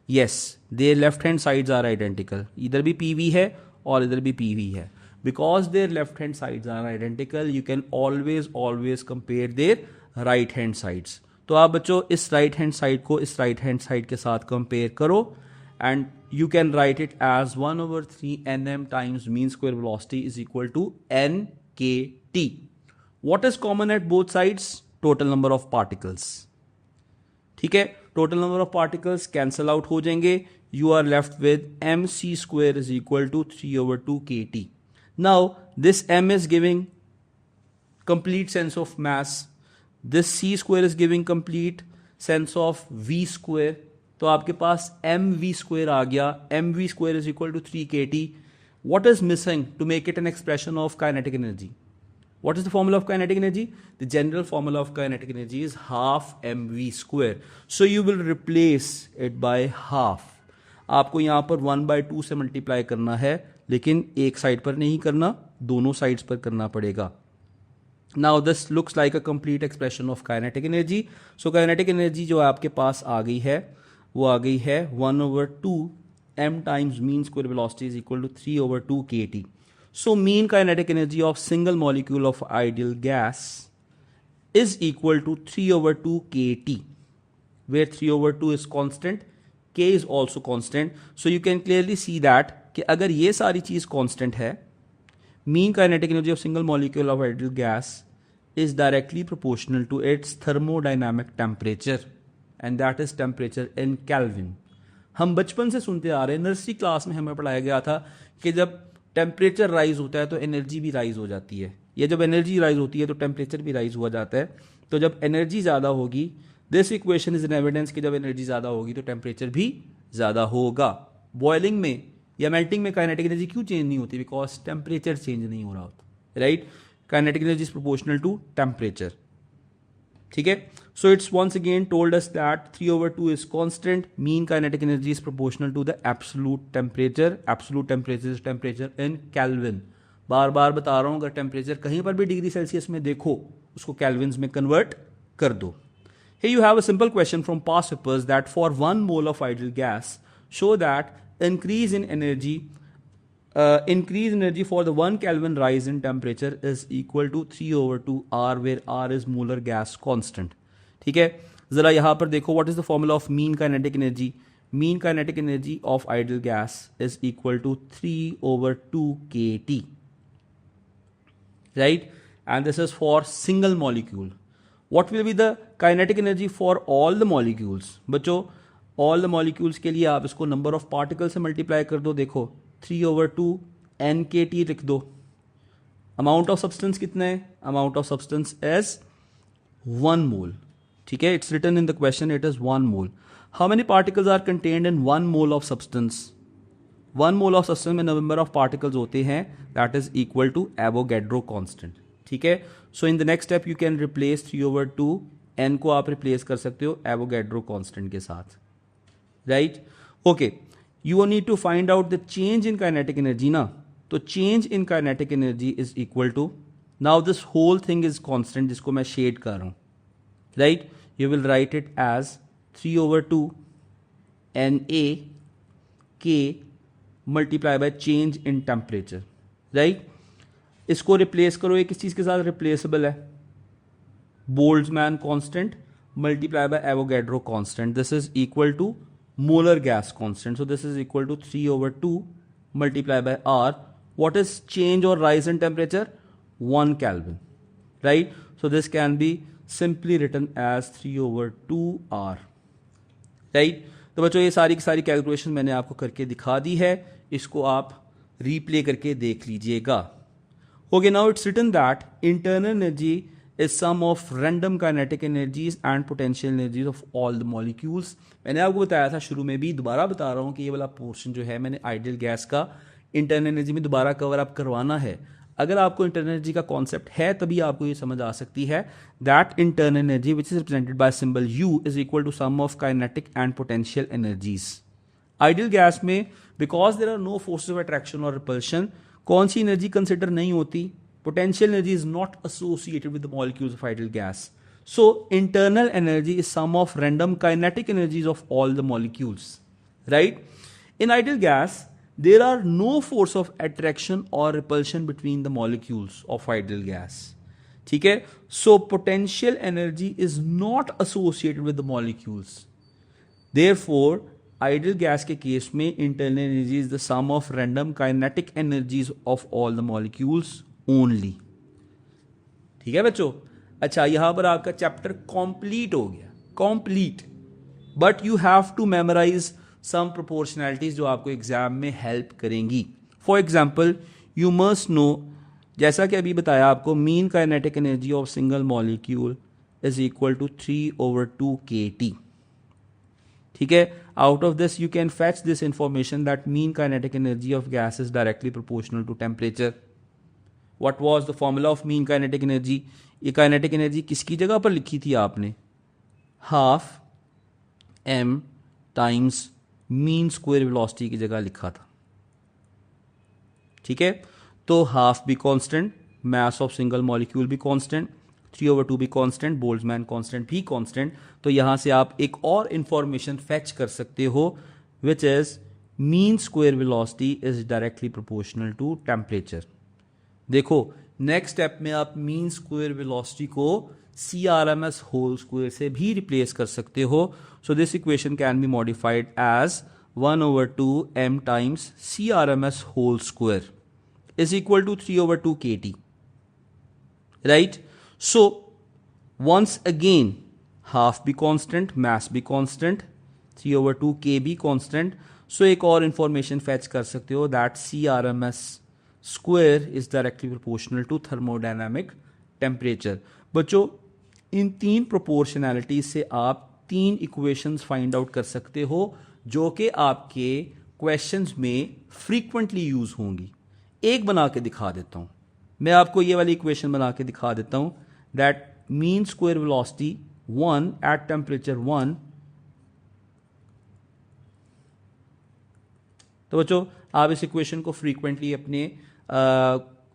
Yes, there left hand sides are identical. इधर भी PV है और इधर भी PV है. Because their left hand sides are identical, you can always compare their right hand sides. तो आप बच्चों इस राइट हैंड साइड को इस राइट हैंड साइड के साथ कंपेयर करो and you can write it as 1 over 3 nm times mean square velocity is equal to NKT. What is common at both sides? Total number of particles. ठीक है, total number of particles cancel out हो जाएंगे. You are left with MC square is equal to 3 over 2 KT. Now this M is giving complete sense of mass. This C square is giving complete sense of V square. तो आपके पास MV square आ गया. MV square is equal to 3 KT. What is missing to make it an expression of kinetic energy? What is the formula of kinetic energy? The general formula of kinetic energy is half MV square. So you will replace it by half. आपको यहाँ पर 1/2 से multiply करना है, लेकिन एक side पर नहीं करना, दोनों साइड्स पर करना पड़ेगा. Now this looks like a complete expression of kinetic energy. So kinetic energy जो आपके पास आ गई है वो आ गई है 1 over 2 m times mean square velocity is equal to 3 over 2 KT. So mean kinetic energy of single molecule of ideal gas is equal to 3 over 2 KT, where 3 over 2 is constant, K is also constant. So you can clearly see that कि अगर ये सारी चीज constant है, mean kinetic energy of single molecule of ideal gas is directly proportional to its thermodynamic temperature, and that is temperature in Kelvin. हम बचपन से सुनते आ रहे हैं, नर्सरी क्लास में हमें पढ़ाया गया था कि जब टेम्परेचर राइज होता है तो एनर्जी भी राइज हो जाती है, या जब एनर्जी राइज होती है तो टेम्परेचर भी राइज हुआ जाता है. तो जब एनर्जी ज़्यादा होगी, this equation is an evidence कि जब एनर्जी ज़्यादा होगी तो टेम्परेचर भी ज़्यादा होगा. बॉइलिंग में या मेल्टिंग में काइनेटिक एनर्जी क्यों चेंज नहीं होती? बिकॉज टेम्परेचर चेंज नहीं हो रहा होता, right? Kinetic energy is proportional to temperature. ठीक है. So it's once again told us that 3/2 is constant. Mean kinetic energy is proportional to the absolute temperature. Absolute temperature is temperature in Kelvin. बार बार बता रहा हूं, अगर temperature कहीं पर भी degree Celsius में देखो उसको केल्विन्स में कन्वर्ट कर दो. Here you have a simple question from past papers that for 1 mole of ideal gas show that increase in energy for the 1 Kelvin rise in temperature is equal to 3/2 R, where R is molar gas constant. ठीक है, जरा यहां पर देखो, what is the formula of mean kinetic energy. Mean kinetic energy of ideal gas is equal to 3/2 kT, right, and this is for single molecule. What will be the kinetic energy for all the molecules. बच्चों, all the molecules के लिए आप इसको number of particle से multiply कर दो. देखो 3/2 NKT लिख दो. अमाउंट ऑफ सब्सटेंस कितना है? Amount of substance is 1 mole. ठीक है, it's written in the question, it is 1 mole. How many particles are contained in 1 mole of substance? 1 mole of substance में नंबर ऑफ पार्टिकल्स होते हैं, that is equal to Avogadro constant. ठीक है, so in the next step you can replace 3/2 n को आप replace कर सकते हो एवोगैड्रो कांस्टेंट के साथ, right. Okay, you need to find out the change in kinetic energy ना. तो change in kinetic energy is equal to, now this whole thing is constant जिसको मैं शेड कर रहा हूं, right. You will write it as 3/2 Na K multiply by change in temperature, right. इसको replace करो, ये किस चीज के साथ रिप्लेसेबल है? Boltzmann constant multiply by Avogadro constant. This is equal to molar gas constant. So this is equal to 3/2 multiply by R. What is change और rise in temperature? 1 Kelvin, right. So this can be simply written as 3/2 R, right. तो बच्चों, ये सारी की सारी calculation मैंने आपको करके दिखा दी है, इसको आप रीप्ले करके देख लीजिएगा. Okay, now it's written that internal energy is sum of random kinetic energies and potential energies of all the molecules. मैंने आपको बताया था शुरू में भी, दोबारा बता रहा हूं कि ये वाला पोर्शन जो है मैंने आइडियल गैस का इंटरनल एनर्जी में दोबारा कवर अप करवाना है. अगर आपको इंटरनल एनर्जी का कॉन्सेप्ट है तभी आपको ये समझ आ सकती है that internal energy which is represented by symbol U is equal to sum of kinetic and potential energies. Ideal gas में because there are no forces of attraction और रिपल्शन, कौन सी एनर्जी कंसिडर नहीं होती? Potential energy is not associated with the molecules of ideal gas. So internal energy is sum of random kinetic energies of all the molecules, right. In ideal gas there are no force of attraction or repulsion between the molecules of ideal gas. ठीक है, so potential energy is not associated with the molecules. Therefore, ideal gas के case में internal energy is the sum of random kinetic energies of all the molecules only. ठीक है बच्चों. अच्छा, यहां पर आपका चैप्टर कंप्लीट हो गया, complete. But you have to memorise some proportionalities जो आपको एग्जाम में हेल्प करेंगी. For example, you must know, जैसा कि अभी बताया आपको, mean kinetic energy of single molecule is equal to 3/2 kT. ठीक है, out of this you can fetch this information that mean kinetic energy of gas is directly proportional to temperature. What was the formula of mean kinetic energy? ये kinetic energy किसकी जगह पर लिखी थी आपने? Half m times mean square velocity की जगह लिखा था. ठीक है, तो हाफ भी constant, mass of single molecule भी कांस्टेंट, 3/2 भी कांस्टेंट, बोल्ट्जमैन कांस्टेंट भी कांस्टेंट. तो यहां से आप एक और इंफॉर्मेशन फैच कर सकते हो which is mean square velocity is directly proportional to temperature. देखो, नेक्स्ट स्टेप में आप मीन स्क्वायर वेलोसिटी को CRMS होल स्क्वायर से भी रिप्लेस कर सकते हो. So this equation can be modified as 1/2 m times CRMS whole square is equal to 3/2 kT, right. So once again, half भी कांस्टेंट, मास भी कांस्टेंट, 3/2 k भी constant. So एक और इंफॉर्मेशन फैच कर सकते हो that CRMS square is directly proportional to thermodynamic temperature. बच्चों, इन 3 प्रोपोर्शनैलिटी से आप 3 इक्वेशंस फाइंड आउट कर सकते हो जो कि आपके क्वेश्चंस में फ्रीक्वेंटली यूज होंगी. एक बना के दिखा देता हूं मैं आपको, ये वाली इक्वेशन बना के दिखा देता हूं that mean square velocity 1 at temperature 1, तो बच्चों आप इस इक्वेशन को फ्रीक्वेंटली अपने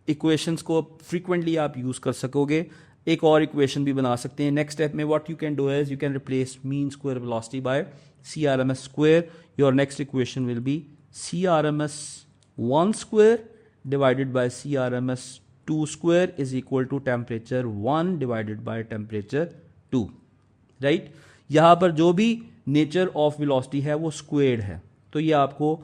इक्वेशंस को फ्रीक्वेंटली आप यूज कर सकोगे. एक और इक्वेशन भी बना सकते हैं. नेक्स्ट स्टेप में what you can do is you can replace mean square velocity bye CRMS square. Your next equation will be CRMS 1 square divided by CRMS 2 square is equal to temperature 1 divided by temperature 2. Right, यहां पर जो भी nature of velocity है वो squared है, तो ये आपको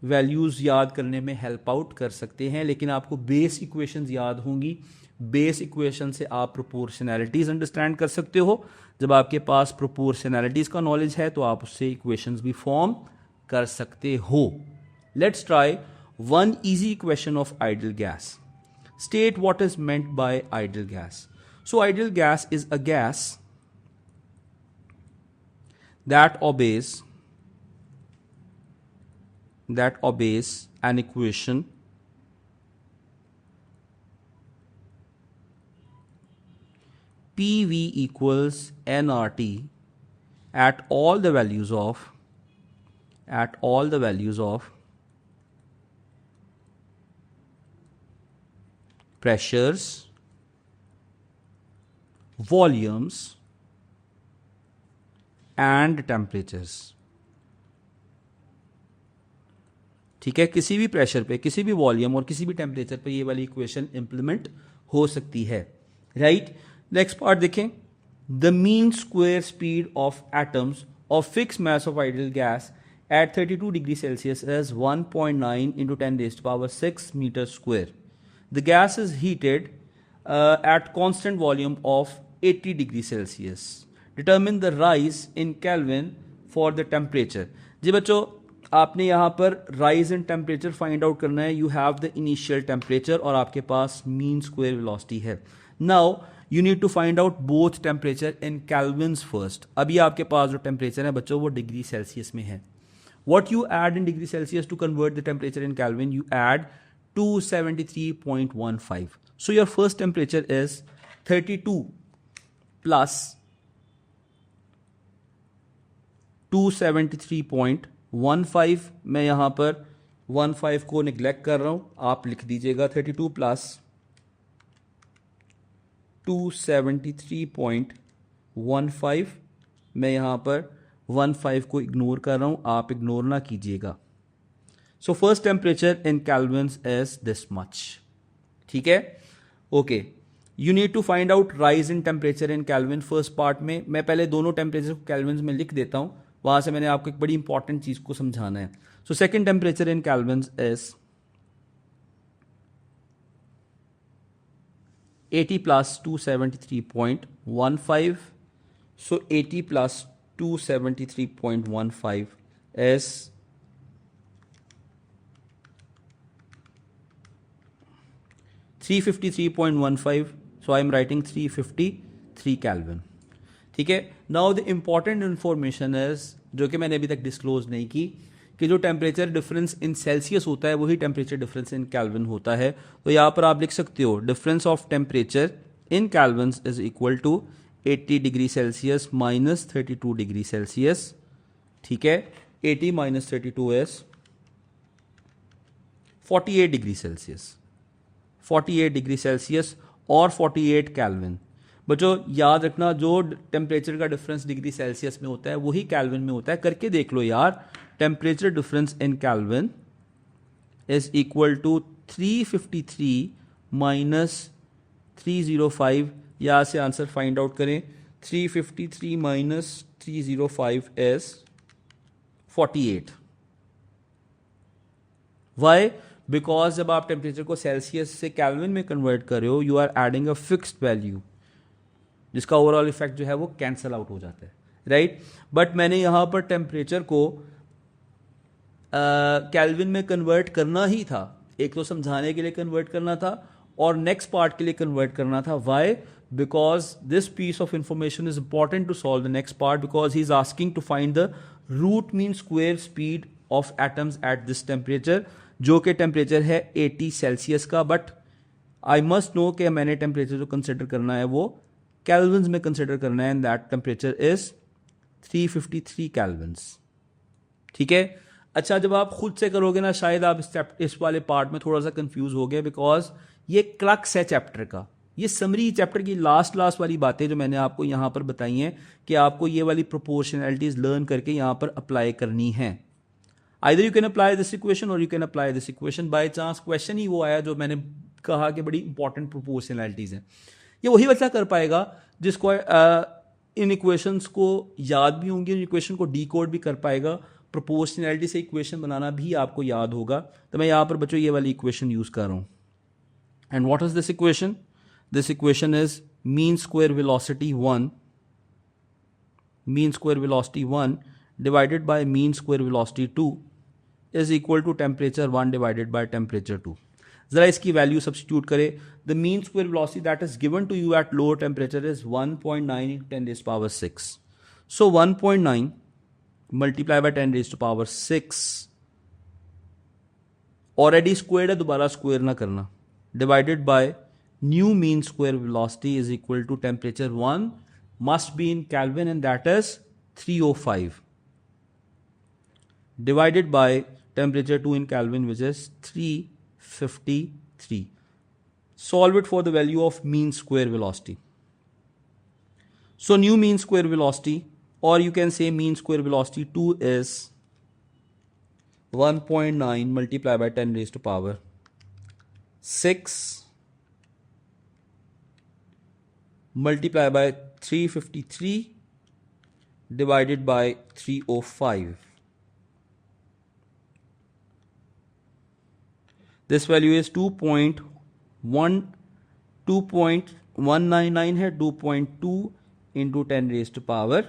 वैल्यूज याद करने में हेल्प आउट कर सकते हैं. लेकिन आपको बेस इक्वेशंस याद होंगी. बेस इक्वेशन से आप प्रोपोर्शनैलिटीज अंडरस्टैंड कर सकते हो. जब आपके पास प्रोपोर्शनैलिटीज का नॉलेज है तो आप उससे इक्वेशंस भी फॉर्म कर सकते हो. Let's try one easy equation of ideal gas. State what is meant by ideal gas. So ideal gas is a gas that obeys an equation PV equals nRT at all the values of pressures, volumes and temperatures. ठीक है, किसी भी pressure पे, किसी भी volume और किसी भी टेम्परेचर पे ये वाली इक्वेशन इंप्लीमेंट हो सकती है. राइट, नेक्स्ट पार्ट देखें. The mean square speed of atoms of fix mass of ideal gas at 32 degree Celsius is 1.9 into 10 raised to power 6 meter square. The gas is heated at constant volume of 80 degrees Celsius. Determine the rise in Kelvin for the temperature. जी बच्चों, आपने यहाँ पर rise in temperature find out करना है. You have the initial temperature और आपके पास mean square velocity है. Now you need to find out both temperature in Kelvins first. अभी आपके पास जो temperature है बच्चों वो डिग्री सेल्सियस में है. What you add in degree Celsius to convert the temperature in Kelvin? You add 273.15. So your first temperature is 32 plus 273.15. मैं यहाँ पर 15 को निगलेक्ट कर रहा हूँ, आप लिख दीजिएगा 32 प्लस 273.15. मैं यहाँ पर 15 को इग्नोर कर रहा हूँ, आप इग्नोर ना कीजिएगा. So first temperature in Kelvins is this much. ठीक है, okay. You need to find out rise in temperature in Kelvin. First part में मैं पहले दोनों टेम्परेचर को कैल्विन्स में लिख देता हूँ, वहां से मैंने आपको एक बड़ी इंपॉर्टेंट चीज को समझाना है. So second temperature in Kelvins is 80 plus 273.15. So 80 plus 273.15 is 353.15. So I am writing 353 Kelvin. ठीक है. Now the important information is, जो कि मैंने अभी तक डिस्क्लोज नहीं की, कि जो टेम्परेचर डिफरेंस इन सेल्सियस होता है वही टेम्परेचर डिफरेंस इन कैल्विन होता है. तो यहाँ पर आप लिख सकते हो difference of temperature in kelvin is equal to 80 degree Celsius minus 32 degree Celsius. ठीक है, 80 minus 32 is 48 degree Celsius. 48 degree Celsius और 48 कैल्विन. बच्चों याद रखना, जो टेम्परेचर का डिफरेंस डिग्री सेल्सियस में होता है वही कैल्विन में होता है. करके देख लो यार. Temperature difference in kelvin is equal to 353 minus 305. यहां से आंसर फाइंड आउट करें. 353 माइनस 305 इज 48. वाई? बिकॉज जब आप टेम्परेचर को सेल्सियस से कैल्विन में कन्वर्ट कर रहे हो, you are adding a fixed value, जिसका ओवरऑल इफेक्ट जो है वो कैंसल आउट हो जाता है. राइट, बट मैंने यहां पर टेम्परेचर को कैल्विन में कन्वर्ट करना ही था. एक तो समझाने के लिए कन्वर्ट करना था और नेक्स्ट पार्ट के लिए कन्वर्ट करना था. Why? Because this piece of information is important to solve the next part, because he is asking to find the root mean square speed of atoms at this temperature, जो कि temperature है 80 Celsius का. But I must know कि मैंने temperature जो consider करना है वो कैल्विन्स में कंसिडर करना है, एंड दैट टेम्परेचर इज 353 कैल्विन्स। ठीक है। अच्छा, जब आप खुद से करोगे ना, शायद आप इस वाले पार्ट में थोड़ा सा कंफ्यूज हो गए, बिकॉज ये क्रक्स है चैप्टर का। ये समरी चैप्टर की लास्ट वाली बातें जो मैंने आपको यहां पर बताई हैं कि आपको ये वाली प्रोपोर्शनैलिटीज लर्न करके यहां पर अप्लाई करनी है। Either you can apply this equation और you can apply this equation. By chance question ही वो आया जो मैंने कहा कि बड़ी इंपॉर्टेंट प्रोपोर्शनैलिटीज हैं। ये वही बच्चा कर पाएगा जिसको इन इक्वेशंस को याद भी होंगी, इन इक्वेशन को डीकोड भी कर पाएगा। प्रोपोर्शनैलिटी से इक्वेशन बनाना भी आपको याद होगा। तो मैं यहां पर बच्चों ये वाली इक्वेशन यूज कर रहा हूं। And what is this equation? This equation is mean square velocity 1 divided by mean square velocity 2 is equal to temperature 1 divided by temperature 2। जरा इसकी वैल्यू सब्स्टिट्यूट करें। The mean square velocity that is given to you at lower temperature is 1.9 × 10⁻⁶। So 1.9 multiply by 10⁻⁶, already squared है, दोबारा square ना करना, divided by new mean square velocity is equal to temperature 1 must be in kelvin and that is 305 divided by temperature 2 in Kelvin, which is 353. Solve it for the value of mean square velocity. So new mean square velocity, or you can say mean square velocity 2 is 1.9 multiplied by 10⁻⁶ multiplied by 353 divided by 305. This value is 2.199 है, 2.2 into 10⁻⁶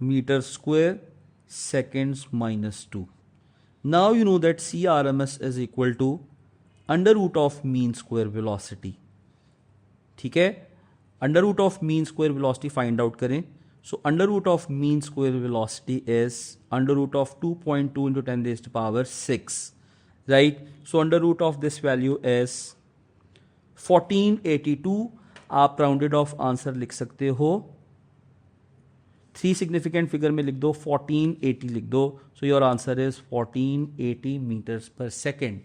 meter square seconds minus 2. Now you know that CRMS is equal to under root of mean square velocity. ठीक है, under root of mean square velocity find out करें। So under root of mean square velocity is under root of 2.2 into 10⁻⁶, right? So under root of this value is 1482. आप rounded off answer लिख सकते हो, 3 significant figure में लिख दो, 1480 लिख दो। So your answer is 1480 meters per second.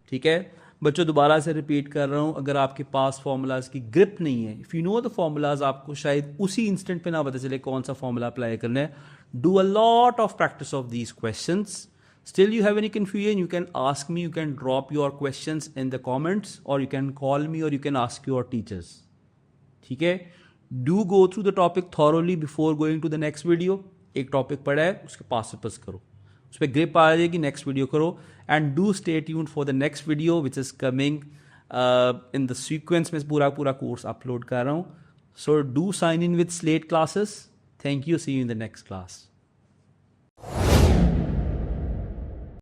ठीक है बच्चों, दोबारा से रिपीट कर रहा हूं, अगर आपके पास फॉर्मूलाज की ग्रिप नहीं है, if you know the formulas, आपको शायद उसी इंस्टेंट पे ना पता चले कौन सा फॉर्मूला अप्लाई करना है। Do a lot of practice of these questions. Still you have any confusion, you can ask me, you can drop your questions in the comments, और यू कैन कॉल मी, और you can ask your teachers. ठीक है, do go through the topic thoroughly before going to the next video. एक topic पढ़ा है, उसके पास करो, उस पर ग्रिप आ जाएगी, नेक्स्ट वीडियो करो। And do stay tuned for the next video which is coming in the sequence में पूरा कोर्स अपलोड कर रहा हूँ। So do sign in with Slate classes. Thank you, see you in the next class.